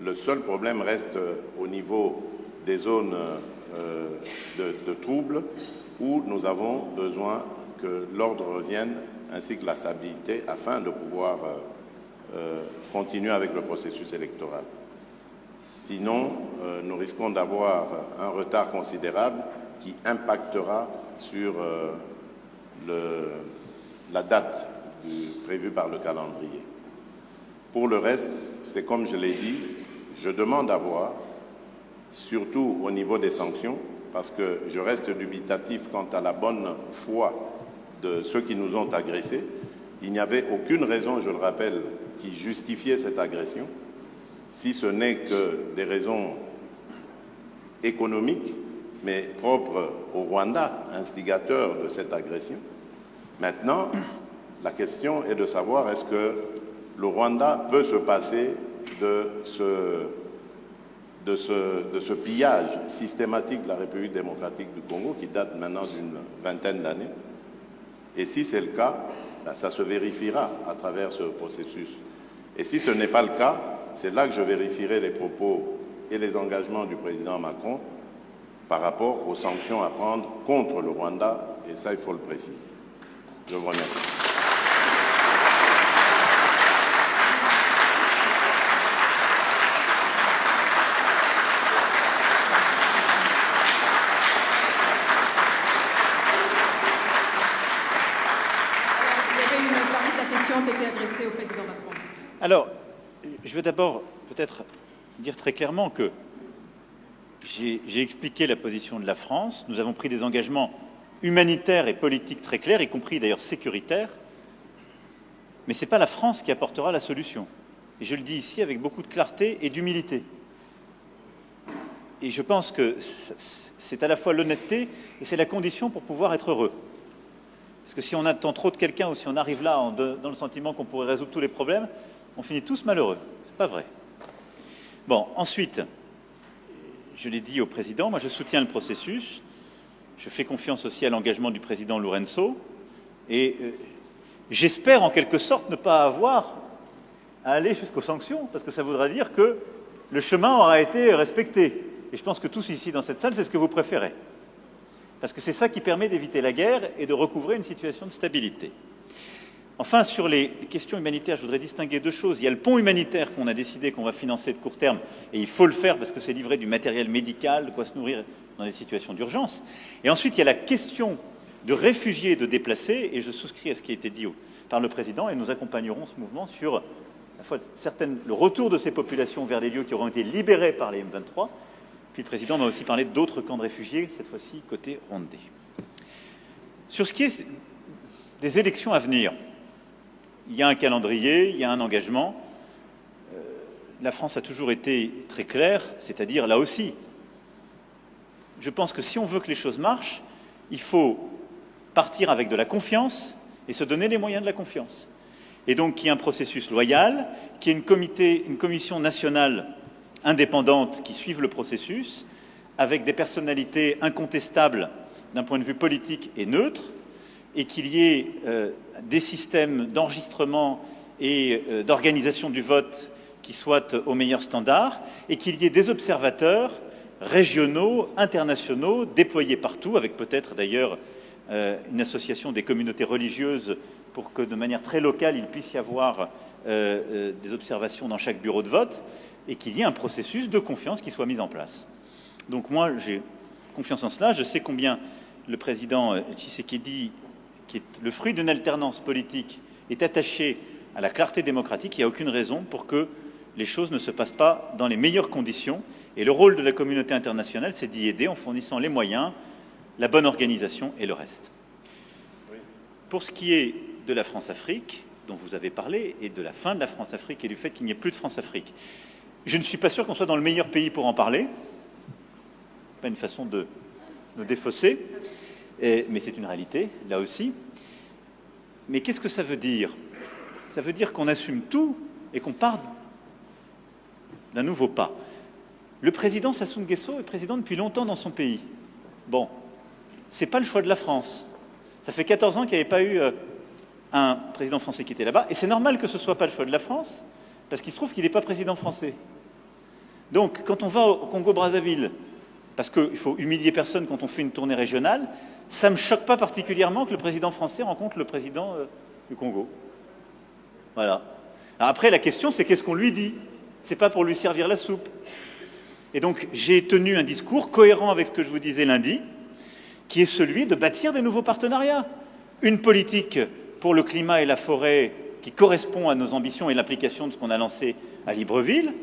Le seul problème reste au niveau des zones de troubles où nous avons besoin que l'ordre revienne ainsi que la stabilité afin de pouvoir continuer avec le processus électoral. Sinon, nous risquons d'avoir un retard considérable qui impactera sur la date prévue par le calendrier. Pour le reste, c'est comme je l'ai dit, je demande à voir, surtout au niveau des sanctions, parce que je reste dubitatif quant à la bonne foi de ceux qui nous ont agressés. Il n'y avait aucune raison, je le rappelle, qui justifiait cette agression, si ce n'est que des raisons économiques, mais propres au Rwanda, instigateur de cette agression. Maintenant, la question est de savoir est-ce que le Rwanda peut se passer de ce pillage systématique de la République démocratique du Congo qui date maintenant d'une vingtaine d'années. Et si c'est le cas, ben ça se vérifiera à travers ce processus. Et si ce n'est pas le cas, c'est là que je vérifierai les propos et les engagements du président Macron par rapport aux sanctions à prendre contre le Rwanda, et ça, il faut le préciser. Je vous remercie. Qui était adressée au président Macron. Alors, je veux d'abord peut-être dire très clairement que j'ai expliqué la position de la France. Nous avons pris des engagements humanitaires et politiques très clairs, y compris d'ailleurs sécuritaires. Mais ce n'est pas la France qui apportera la solution. Et je le dis ici avec beaucoup de clarté et d'humilité. Et je pense que c'est à la fois l'honnêteté et c'est la condition pour pouvoir être heureux. Parce que si on attend trop de quelqu'un ou si on arrive là dans le sentiment qu'on pourrait résoudre tous les problèmes, on finit tous malheureux. C'est pas vrai. Bon, ensuite, je l'ai dit au président, moi je soutiens le processus. Je fais confiance aussi à l'engagement du président Lourenço. Et j'espère en quelque sorte ne pas avoir à aller jusqu'aux sanctions, parce que ça voudra dire que le chemin aura été respecté. Et je pense que tous ici dans cette salle, c'est ce que vous préférez. Parce que c'est ça qui permet d'éviter la guerre et de recouvrer une situation de stabilité. Enfin, sur les questions humanitaires, je voudrais distinguer deux choses. Il y a le pont humanitaire qu'on a décidé qu'on va financer de court terme, et il faut le faire parce que c'est livrer du matériel médical, de quoi se nourrir dans des situations d'urgence. Et ensuite, il y a la question de réfugiés et de déplacés, et je souscris à ce qui a été dit par le président, et nous accompagnerons ce mouvement sur à la fois le retour de ces populations vers des lieux qui auront été libérés par les M23. Puis le président m'a aussi parlé d'autres camps de réfugiés, cette fois-ci côté rwandais. Sur ce qui est des élections à venir, il y a un calendrier, il y a un engagement. La France a toujours été très claire, c'est-à-dire là aussi. Je pense que si on veut que les choses marchent, il faut partir avec de la confiance et se donner les moyens de la confiance. Et donc qu'il y ait un processus loyal, qu'il y ait une commission nationale indépendantes qui suivent le processus, avec des personnalités incontestables d'un point de vue politique et neutre, et qu'il y ait des systèmes d'enregistrement et d'organisation du vote qui soit aux meilleurs standards et qu'il y ait des observateurs régionaux, internationaux, déployés partout, avec peut-être d'ailleurs une association des communautés religieuses pour que de manière très locale, il puisse y avoir des observations dans chaque bureau de vote et qu'il y ait un processus de confiance qui soit mis en place. Donc moi, j'ai confiance en cela. Je sais combien le président Tshisekedi, qui est le fruit d'une alternance politique, est attaché à la clarté démocratique. Il n'y a aucune raison pour que les choses ne se passent pas dans les meilleures conditions. Et le rôle de la communauté internationale, c'est d'y aider en fournissant les moyens, la bonne organisation et le reste. Pour ce qui est de la France-Afrique, dont vous avez parlé, et de la fin de la France-Afrique et du fait qu'il n'y ait plus de France-Afrique, je ne suis pas sûr qu'on soit dans le meilleur pays pour en parler. Pas une façon de nous défausser, mais c'est une réalité, là aussi. Mais qu'est-ce que ça veut dire? Ça veut dire qu'on assume tout et qu'on part d'un nouveau pas. Le président Sassou Nguesso est président depuis longtemps dans son pays. Bon, c'est pas le choix de la France. Ça fait 14 ans qu'il n'y avait pas eu un président français qui était là-bas, et c'est normal que ce ne soit pas le choix de la France, parce qu'il se trouve qu'il n'est pas président français. Donc, quand on va au Congo-Brazzaville, parce qu'il faut humilier personne quand on fait une tournée régionale, ça ne me choque pas particulièrement que le président français rencontre le président du Congo. Voilà. Alors après, la question, c'est qu'est-ce qu'on lui dit? C'est pas pour lui servir la soupe. Et donc, j'ai tenu un discours cohérent avec ce que je vous disais lundi, qui est celui de bâtir des nouveaux partenariats. Une politique pour le climat et la forêt qui correspond à nos ambitions et l'application de ce qu'on a lancé à Libreville.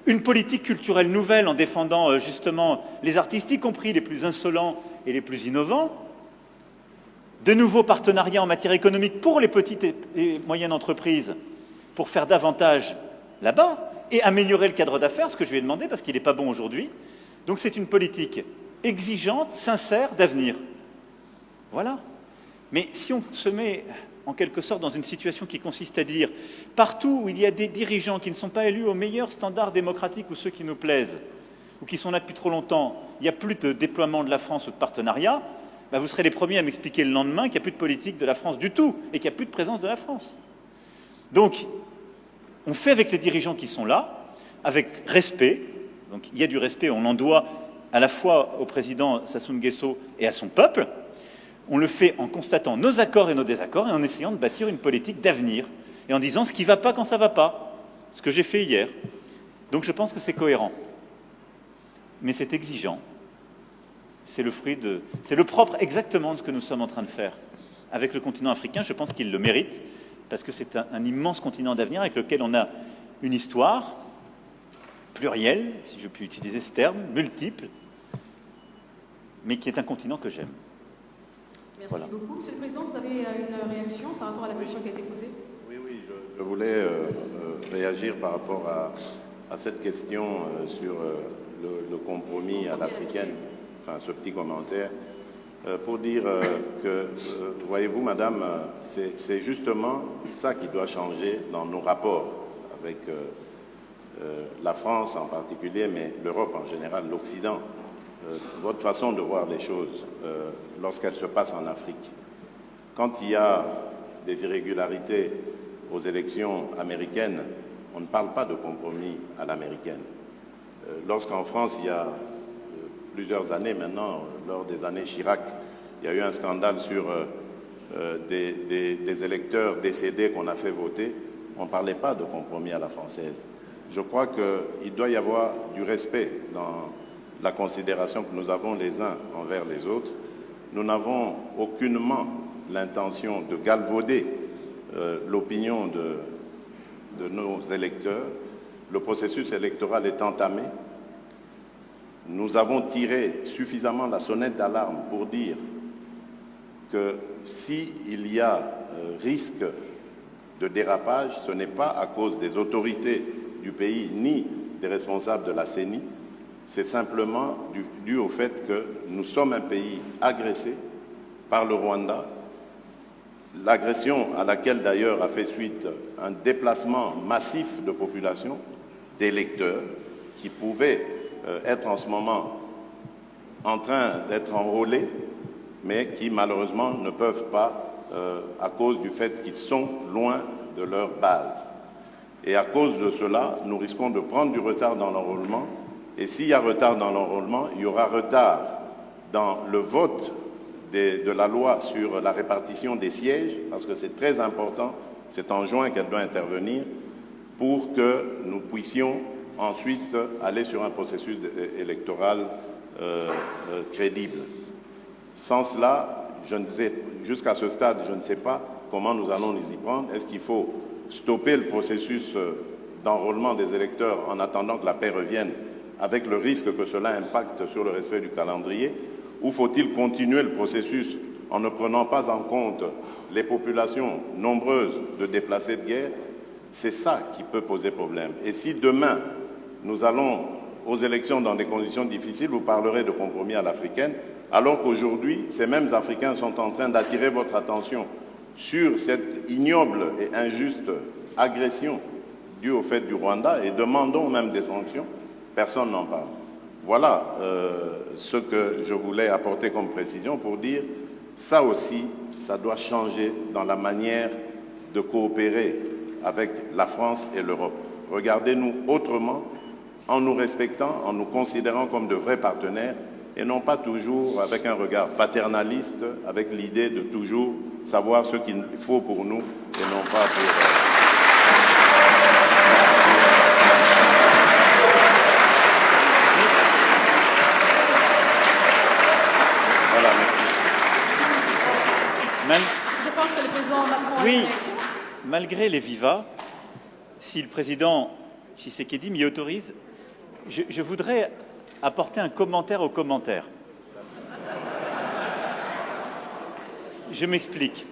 Une politique culturelle nouvelle en défendant justement les artistes, y compris les plus insolents et les plus innovants. De nouveaux partenariats en matière économique pour les petites et moyennes entreprises, pour faire davantage là-bas et améliorer le cadre d'affaires, ce que je lui ai demandé parce qu'il n'est pas bon aujourd'hui. Donc c'est une politique exigeante, sincère, d'avenir. Voilà. Mais si on se met en quelque sorte dans une situation qui consiste à dire partout où il y a des dirigeants qui ne sont pas élus aux meilleurs standards démocratiques ou ceux qui nous plaisent, ou qui sont là depuis trop longtemps, il n'y a plus de déploiement de la France ou de partenariat, ben vous serez les premiers à m'expliquer le lendemain qu'il n'y a plus de politique de la France du tout et qu'il n'y a plus de présence de la France. Donc, on fait avec les dirigeants qui sont là, avec respect. Donc, il y a du respect, on l'en doit à la fois au président Sassou Nguesso et à son peuple. On le fait en constatant nos accords et nos désaccords et en essayant de bâtir une politique d'avenir et en disant ce qui ne va pas quand ça ne va pas, ce que j'ai fait hier. Donc je pense que c'est cohérent. Mais c'est exigeant. C'est le propre exactement de ce que nous sommes en train de faire. Avec le continent africain, je pense qu'il le mérite, parce que c'est un immense continent d'avenir avec lequel on a une histoire plurielle, si je puis utiliser ce terme, multiple, mais qui est un continent que j'aime. Merci beaucoup. Monsieur le Président, vous avez une réaction par rapport à la question qui a été posée? Oui, je voulais réagir par rapport à cette question sur le compromis à l'africaine, enfin ce petit commentaire, pour dire que, voyez-vous, madame, c'est justement ça qui doit changer dans nos rapports avec la France en particulier, mais l'Europe en général, l'Occident. Votre façon de voir les choses lorsqu'elles se passent en Afrique. Quand il y a des irrégularités aux élections américaines, on ne parle pas de compromis à l'américaine. Lorsqu'en France, il y a plusieurs années maintenant, lors des années Chirac, il y a eu un scandale sur des électeurs décédés qu'on a fait voter, on ne parlait pas de compromis à la française. Je crois qu'il doit y avoir du respect dans la considération que nous avons les uns envers les autres. Nous n'avons aucunement l'intention de galvauder l'opinion de nos électeurs. Le processus électoral est entamé. Nous avons tiré suffisamment la sonnette d'alarme pour dire que s'il y a risque de dérapage, ce n'est pas à cause des autorités du pays ni des responsables de la CENI, c'est simplement dû au fait que nous sommes un pays agressé par le Rwanda, l'agression à laquelle d'ailleurs a fait suite un déplacement massif de population, d'électeurs, qui pouvaient être en ce moment en train d'être enrôlés, mais qui malheureusement ne peuvent pas à cause du fait qu'ils sont loin de leur base. Et à cause de cela, nous risquons de prendre du retard dans l'enrôlement. Et s'il y a retard dans l'enrôlement, il y aura retard dans le vote de la loi sur la répartition des sièges, parce que c'est très important, c'est en juin qu'elle doit intervenir, pour que nous puissions ensuite aller sur un processus électoral crédible. Sans cela, jusqu'à ce stade, je ne sais pas comment nous allons nous y prendre. Est-ce qu'il faut stopper le processus d'enrôlement des électeurs en attendant que la paix revienne, avec le risque que cela impacte sur le respect du calendrier, ou faut-il continuer le processus en ne prenant pas en compte les populations nombreuses de déplacés de guerre? C'est ça qui peut poser problème. Et si demain, nous allons aux élections dans des conditions difficiles, vous parlerez de compromis à l'africaine, alors qu'aujourd'hui, ces mêmes Africains sont en train d'attirer votre attention sur cette ignoble et injuste agression due au fait du Rwanda et demandons même des sanctions, personne n'en parle. Voilà ce que je voulais apporter comme précision pour dire, ça aussi, ça doit changer dans la manière de coopérer avec la France et l'Europe. Regardez-nous autrement, en nous respectant, en nous considérant comme de vrais partenaires, et non pas toujours avec un regard paternaliste, avec l'idée de toujours savoir ce qu'il faut pour nous, et non pas pour... Voilà, merci. Je pense que le président Macron a Oui, une réaction. malgré les vivas, si le président Tshisekedi m'y autorise, je voudrais apporter un commentaire au commentaire. Je m'explique.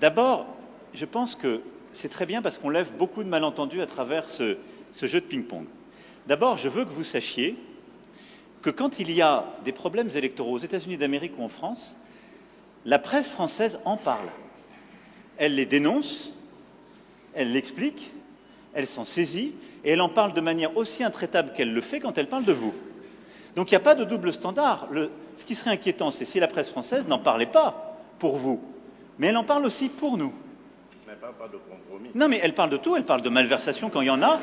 D'abord, je pense que c'est très bien parce qu'on lève beaucoup de malentendus à travers ce jeu de ping-pong. D'abord, je veux que vous sachiez que quand il y a des problèmes électoraux aux États-Unis d'Amérique ou en France, la presse française en parle. Elle les dénonce, elle l'explique, elle s'en saisit et elle en parle de manière aussi intraitable qu'elle le fait quand elle parle de vous. Donc il n'y a pas de double standard. Ce qui serait inquiétant, c'est si la presse française n'en parlait pas pour vous, mais elle en parle aussi pour nous. Mais pas de compromis. Non, mais elle parle de tout, elle parle de malversation quand il y en a.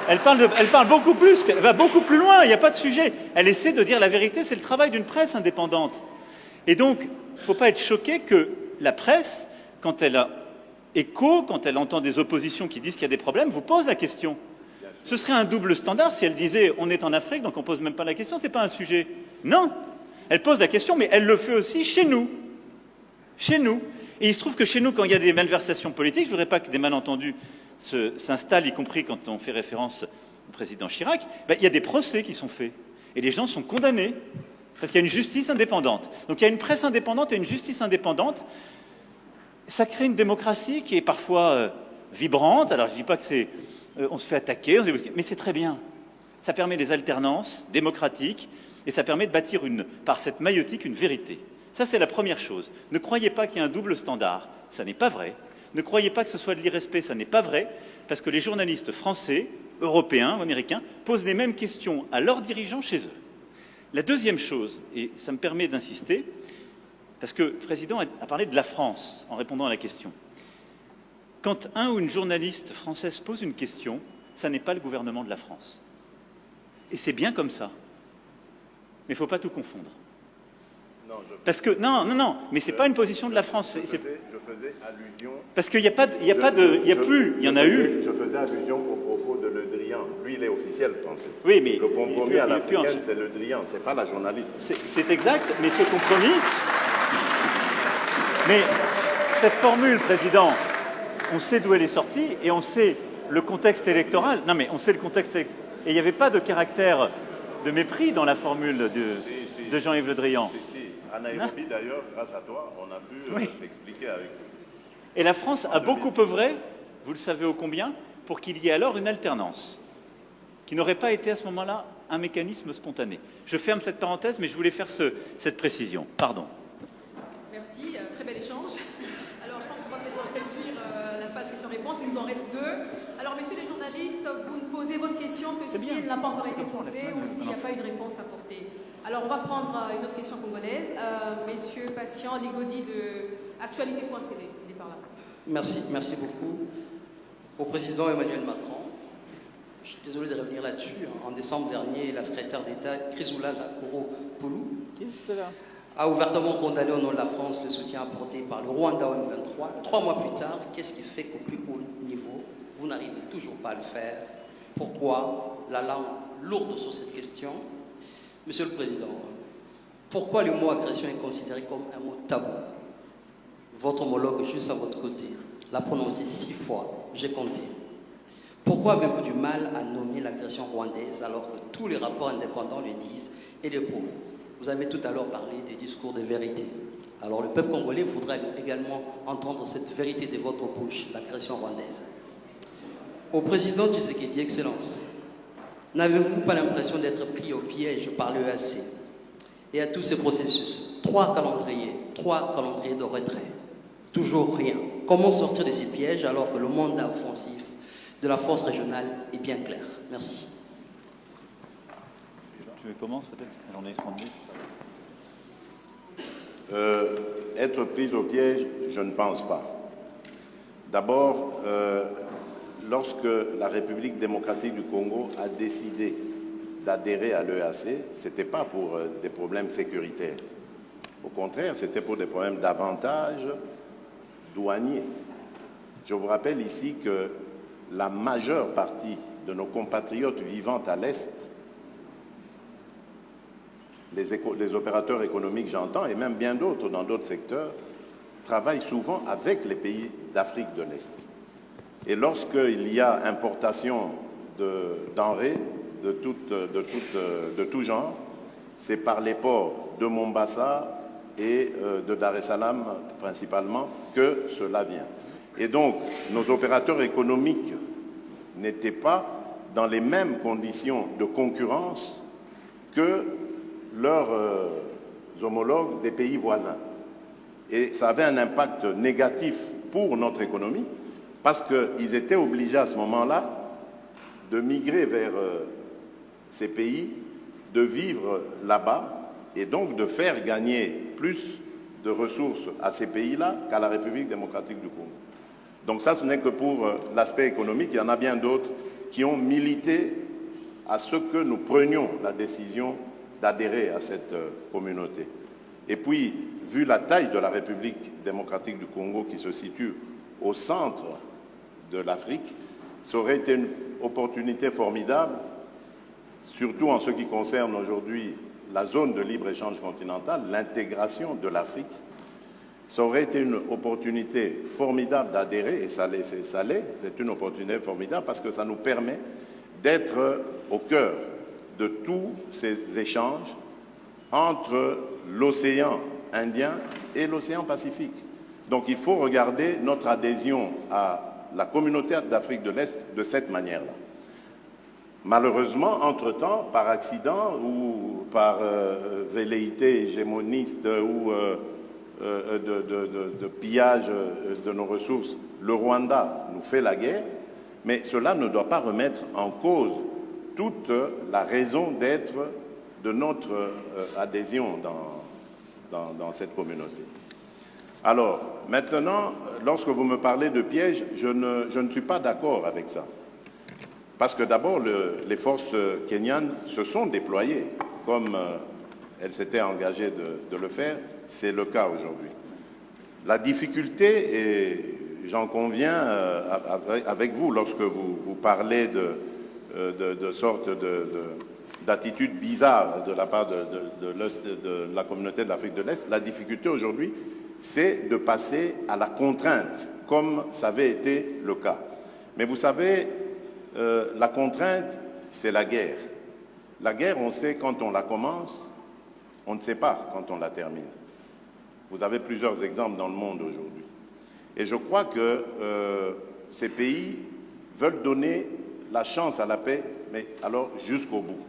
Elle parle beaucoup plus, elle va beaucoup plus loin, il n'y a pas de sujet. Elle essaie de dire la vérité, c'est le travail d'une presse indépendante. Et donc, il ne faut pas être choqué que la presse, quand elle a écho, quand elle entend des oppositions qui disent qu'il y a des problèmes, vous pose la question. Ce serait un double standard si elle disait on est en Afrique, donc on ne pose même pas la question, ce n'est pas un sujet. Non, elle pose la question, mais elle le fait aussi chez nous. Chez nous. Et il se trouve que chez nous, quand il y a des malversations politiques, je ne voudrais pas que des malentendus s'installent, y compris quand on fait référence au président Chirac, il y a des procès qui sont faits. Et les gens sont condamnés, parce qu'il y a une justice indépendante. Donc il y a une presse indépendante et une justice indépendante. Ça crée une démocratie qui est parfois vibrante. Alors je ne dis pas que c'est... on se fait attaquer, mais c'est très bien. Ça permet des alternances démocratiques et ça permet de bâtir par cette maïotique une vérité. Ça, c'est la première chose. Ne croyez pas qu'il y a un double standard. Ça n'est pas vrai. Ne croyez pas que ce soit de l'irrespect. Ça n'est pas vrai. Parce que les journalistes français, européens ou américains posent les mêmes questions à leurs dirigeants chez eux. La deuxième chose, et ça me permet d'insister, parce que le président a parlé de la France en répondant à la question. Quand un ou une journaliste française pose une question, ça n'est pas le gouvernement de la France. Et c'est bien comme ça. Mais il ne faut pas tout confondre. Non, parce que non, mais c'est pas une position de la France. Je faisais allusion. Parce qu'il n'y a pas de, il y a plus, il y en a eu. Je faisais allusion au propos de Le Drian. Lui, il est officiel français. Oui, mais le compromis à l'africaine, c'est Le Drian, c'est pas la journaliste. C'est exact, mais ce compromis. Mais cette formule, président, on sait d'où elle est sortie et on sait le contexte électoral. Non, mais on sait le contexte électoral. Et il n'y avait pas de caractère de mépris dans la formule de Jean-Yves Le Drian. À Nairobi, d'ailleurs, grâce à toi, on a pu s'expliquer avec lui. Et la France a beaucoup œuvré, vous le savez ô combien, pour qu'il y ait alors une alternance, qui n'aurait pas été à ce moment-là un mécanisme spontané. Je ferme cette parenthèse, mais je voulais faire cette précision. Pardon. Merci, très bel échange. Alors, je pense qu'on va peut-être réduire la phase questions-réponses. Il nous en reste 2. Alors, messieurs les journalistes, vous me posez votre question que si elle n'a pas encore été posée ou s'il n'y a pas eu de réponse apportée. Alors, on va prendre une autre question congolaise. Messieurs Patient Ligodi de Actualité.cd. Il est par là. Merci beaucoup. au président Emmanuel Macron. Je suis désolé de revenir là-dessus. En décembre dernier, la secrétaire d'État Chrysoula Zakoropoulou a ouvertement condamné au nom de la France le soutien apporté par le Rwanda au M23. 3 mois plus tard, qu'est-ce qui fait qu'au plus haut niveau, vous n'arrivez toujours pas à le faire? Pourquoi la langue lourde sur cette question? Monsieur le Président, pourquoi le mot agression est considéré comme un mot tabou? Votre homologue juste à votre côté l'a prononcé 6 fois, j'ai compté. Pourquoi avez-vous du mal à nommer l'agression rwandaise alors que tous les rapports indépendants le disent et le prouvent? Vous avez tout à l'heure parlé des discours de vérité. Alors le peuple congolais voudrait également entendre cette vérité de votre bouche, l'agression rwandaise. Au président Tshisekedi, Excellence, n'avez-vous pas l'impression d'être pris au piège par l'EAC et à tous ces processus? 3 calendriers de retrait. Toujours rien. Comment sortir de ces pièges alors que le mandat offensif de la force régionale est bien clair? Merci. Tu commences peut-être? J'en ai 30 minutes. Être prise au piège, je ne pense pas. D'abord, lorsque la République démocratique du Congo a décidé d'adhérer à l'EAC, ce n'était pas pour des problèmes sécuritaires. Au contraire, c'était pour des problèmes d'avantages douaniers. Je vous rappelle ici que la majeure partie de nos compatriotes vivant à l'Est, les opérateurs économiques, j'entends, et même bien d'autres dans d'autres secteurs, travaillent souvent avec les pays d'Afrique de l'Est. Et lorsqu'il y a importation de denrées de tout genre, c'est par les ports de Mombasa et de Dar es Salaam principalement que cela vient. Et donc, nos opérateurs économiques n'étaient pas dans les mêmes conditions de concurrence que leurs homologues des pays voisins. Et ça avait un impact négatif pour notre économie parce qu'ils étaient obligés à ce moment-là de migrer vers ces pays, de vivre là-bas et donc de faire gagner plus de ressources à ces pays-là qu'à la République démocratique du Congo. Donc ça, ce n'est que pour l'aspect économique. Il y en a bien d'autres qui ont milité à ce que nous prenions la décision d'adhérer à cette communauté. Et puis, vu la taille de la République démocratique du Congo qui se situe au centre de l'Afrique, ça aurait été une opportunité formidable, surtout en ce qui concerne aujourd'hui la zone de libre-échange continentale, l'intégration de l'Afrique. Ça aurait été une opportunité formidable d'adhérer, et ça l'est, c'est une opportunité formidable parce que ça nous permet d'être au cœur de tous ces échanges entre l'océan Indien et l'océan Pacifique. Donc il faut regarder notre adhésion à la communauté d'Afrique de l'Est de cette manière-là. Malheureusement, entre-temps, par accident ou par velléité hégémoniste ou de pillage de nos ressources, le Rwanda nous fait la guerre, mais cela ne doit pas remettre en cause toute la raison d'être de notre adhésion dans cette communauté. Alors, maintenant, lorsque vous me parlez de piège, je ne suis pas d'accord avec ça. Parce que d'abord, les forces kenyanes se sont déployées comme elles s'étaient engagées de le faire. C'est le cas aujourd'hui. La difficulté, et j'en conviens avec vous lorsque vous parlez de sorte d'attitude bizarre de la part de la communauté de l'Afrique de l'Est, la difficulté aujourd'hui, c'est de passer à la contrainte, comme ça avait été le cas. Mais vous savez, la contrainte, c'est la guerre. La guerre, on sait quand on la commence, on ne sait pas quand on la termine. Vous avez plusieurs exemples dans le monde aujourd'hui. Et je crois que ces pays veulent donner la chance à la paix, mais alors jusqu'au bout.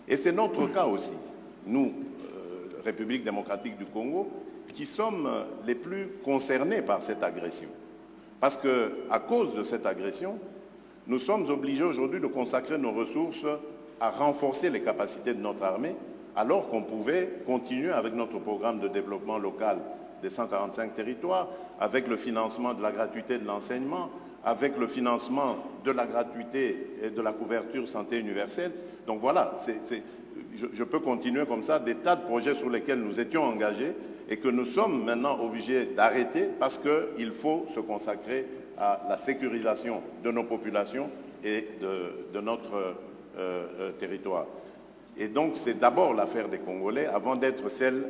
Et c'est notre cas aussi, nous, République démocratique du Congo, qui sommes les plus concernés par cette agression. Parce qu'à cause de cette agression, nous sommes obligés aujourd'hui de consacrer nos ressources à renforcer les capacités de notre armée, alors qu'on pouvait continuer avec notre programme de développement local des 145 territoires, avec le financement de la gratuité de l'enseignement, avec le financement de la gratuité et de la couverture santé universelle. Donc voilà, je peux continuer comme ça, des tas de projets sur lesquels nous étions engagés et que nous sommes maintenant obligés d'arrêter parce qu'il faut se consacrer à la sécurisation de nos populations et de notre territoire. Et donc c'est d'abord l'affaire des Congolais avant d'être celle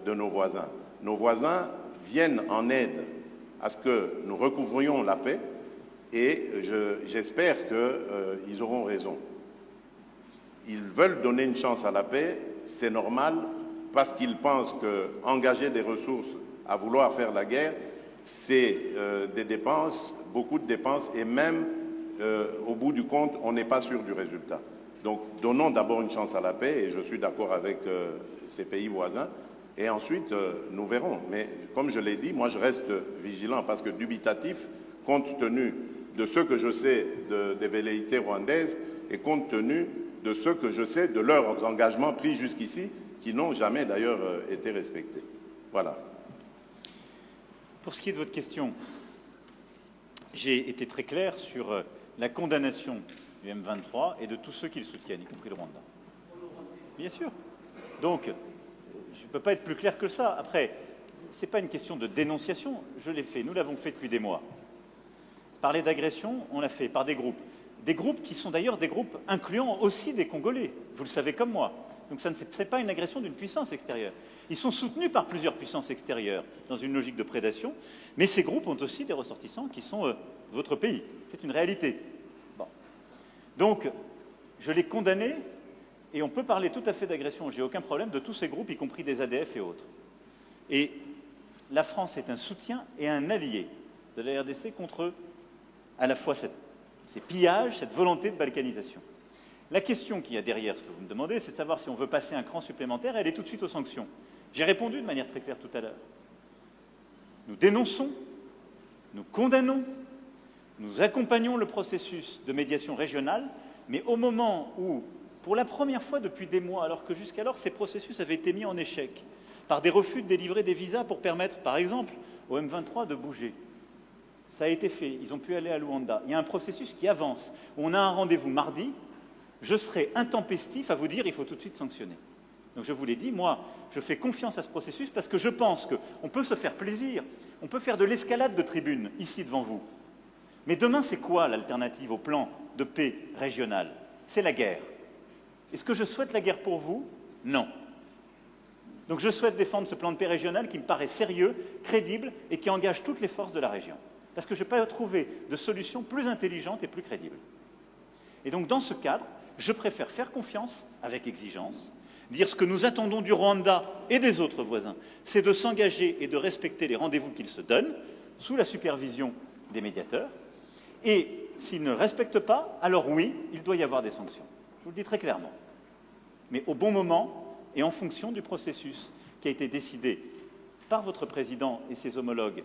de nos voisins. Nos voisins viennent en aide à ce que nous recouvrions la paix et j'espère qu'ils auront raison. Ils veulent donner une chance à la paix, c'est normal, parce qu'ils pensent qu'engager des ressources à vouloir faire la guerre, c'est des dépenses, beaucoup de dépenses, et même au bout du compte, on n'est pas sûr du résultat. Donc donnons d'abord une chance à la paix, et je suis d'accord avec ces pays voisins, et ensuite nous verrons. Mais comme je l'ai dit, moi je reste vigilant, parce que dubitatif, compte tenu de ce que je sais des velléités rwandaises, et compte tenu de ce que je sais de leurs engagements pris jusqu'ici, qui n'ont jamais d'ailleurs été respectés. Voilà. Pour ce qui est de votre question, j'ai été très clair sur la condamnation du M23 et de tous ceux qui le soutiennent, y compris le Rwanda. Bien sûr. Donc, je ne peux pas être plus clair que ça. Après, ce n'est pas une question de dénonciation. Je l'ai fait. Nous l'avons fait depuis des mois. Parler d'agression, on l'a fait par des groupes. Des groupes qui sont d'ailleurs des groupes incluant aussi des Congolais. Vous le savez comme moi. Donc ça n'est pas une agression d'une puissance extérieure. Ils sont soutenus par plusieurs puissances extérieures dans une logique de prédation, mais ces groupes ont aussi des ressortissants qui sont votre pays. C'est une réalité. Bon. Donc, je l'ai condamné, et on peut parler tout à fait d'agression, j'ai aucun problème, de tous ces groupes, y compris des ADF et autres. Et la France est un soutien et un allié de la RDC contre à la fois ces pillages, cette volonté de balkanisation. La question qu'il y a derrière ce que vous me demandez, c'est de savoir si on veut passer un cran supplémentaire, elle est tout de suite aux sanctions. J'ai répondu de manière très claire tout à l'heure. Nous dénonçons, nous condamnons, nous accompagnons le processus de médiation régionale, mais au moment où, pour la première fois depuis des mois, alors que jusqu'alors ces processus avaient été mis en échec par des refus de délivrer des visas pour permettre, par exemple, au M23 de bouger, ça a été fait, ils ont pu aller à Luanda. Il y a un processus qui avance. On a un rendez-vous mardi, je serai intempestif à vous dire il faut tout de suite sanctionner. Donc je vous l'ai dit, moi, je fais confiance à ce processus parce que je pense qu'on peut se faire plaisir, on peut faire de l'escalade de tribune ici devant vous. Mais demain, c'est quoi l'alternative au plan de paix régional? C'est la guerre. Est-ce que je souhaite la guerre pour vous? Non. Donc je souhaite défendre ce plan de paix régional qui me paraît sérieux, crédible et qui engage toutes les forces de la région. Parce que je n'ai pas trouvé de solution plus intelligente et plus crédible. Et donc dans ce cadre, je préfère faire confiance avec exigence, dire ce que nous attendons du Rwanda et des autres voisins, c'est de s'engager et de respecter les rendez-vous qu'ils se donnent, sous la supervision des médiateurs. Et s'ils ne respectent pas, alors oui, il doit y avoir des sanctions. Je vous le dis très clairement. Mais au bon moment et en fonction du processus qui a été décidé par votre président et ses homologues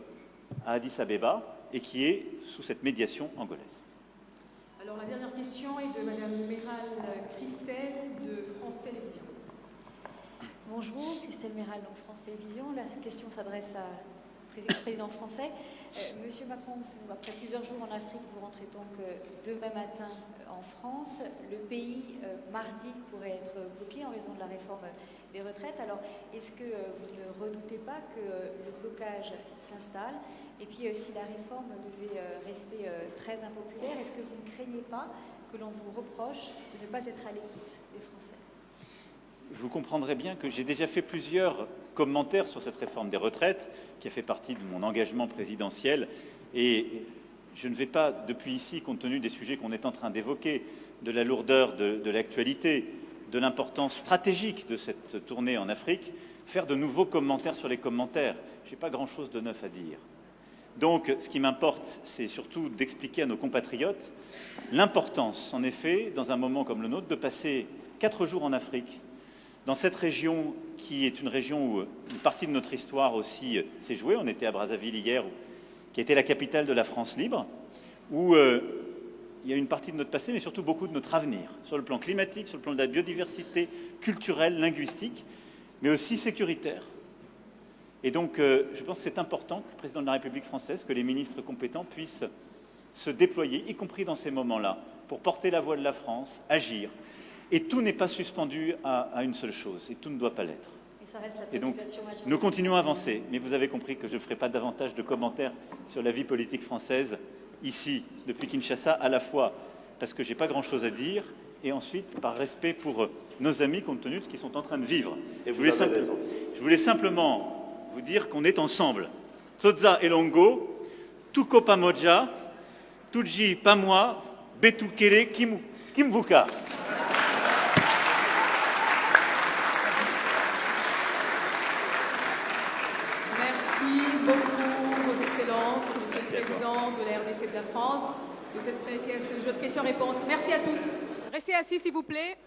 à Addis Abeba et qui est sous cette médiation angolaise. Alors la dernière question est de Madame Méral Christelle de France Télévisions. Bonjour, Christelle Méral, donc France Télévisions. La question s'adresse au président français. Monsieur Macron, après plusieurs jours en Afrique, vous rentrez donc demain matin en France. Le pays, mardi, pourrait être bloqué en raison de la réforme des retraites. Alors, est-ce que vous ne redoutez pas que le blocage s'installe? Et puis, si la réforme devait rester très impopulaire, est-ce que vous ne craignez pas que l'on vous reproche de ne pas être à l'écoute des Français? Vous comprendrez bien que j'ai déjà fait plusieurs commentaires sur cette réforme des retraites, qui a fait partie de mon engagement présidentiel. Et je ne vais pas, depuis ici, compte tenu des sujets qu'on est en train d'évoquer, de la lourdeur de l'actualité, de l'importance stratégique de cette tournée en Afrique, faire de nouveaux commentaires sur les commentaires. Je n'ai pas grand-chose de neuf à dire. Donc, ce qui m'importe, c'est surtout d'expliquer à nos compatriotes l'importance, en effet, dans un moment comme le nôtre, de passer 4 jours en Afrique, dans cette région qui est une région où une partie de notre histoire aussi s'est jouée. On était à Brazzaville hier, qui était la capitale de la France libre, où il y a une partie de notre passé, mais surtout beaucoup de notre avenir, sur le plan climatique, sur le plan de la biodiversité, culturelle, linguistique, mais aussi sécuritaire. Et donc, je pense que c'est important que le président de la République française, que les ministres compétents puissent se déployer, y compris dans ces moments-là, pour porter la voix de la France, agir. Et tout n'est pas suspendu à une seule chose, et tout ne doit pas l'être. Et donc, nous continuons à avancer, mais vous avez compris que je ne ferai pas davantage de commentaires sur la vie politique française, ici, depuis Kinshasa, à la fois parce que je n'ai pas grand-chose à dire, et ensuite par respect pour nos amis, compte tenu de ce qu'ils sont en train de vivre. Je voulais simplement vous dire qu'on est ensemble. Tsotsa Elongo, Tuko Pamoja, Tuji Pamwa, Betukele Kimvuka. Merci beaucoup, Vos Excellences, Monsieur le Président de la RDC de la France. Vous êtes prêtés à ce jeu de questions-réponses. Merci à tous. Restez assis, s'il vous plaît.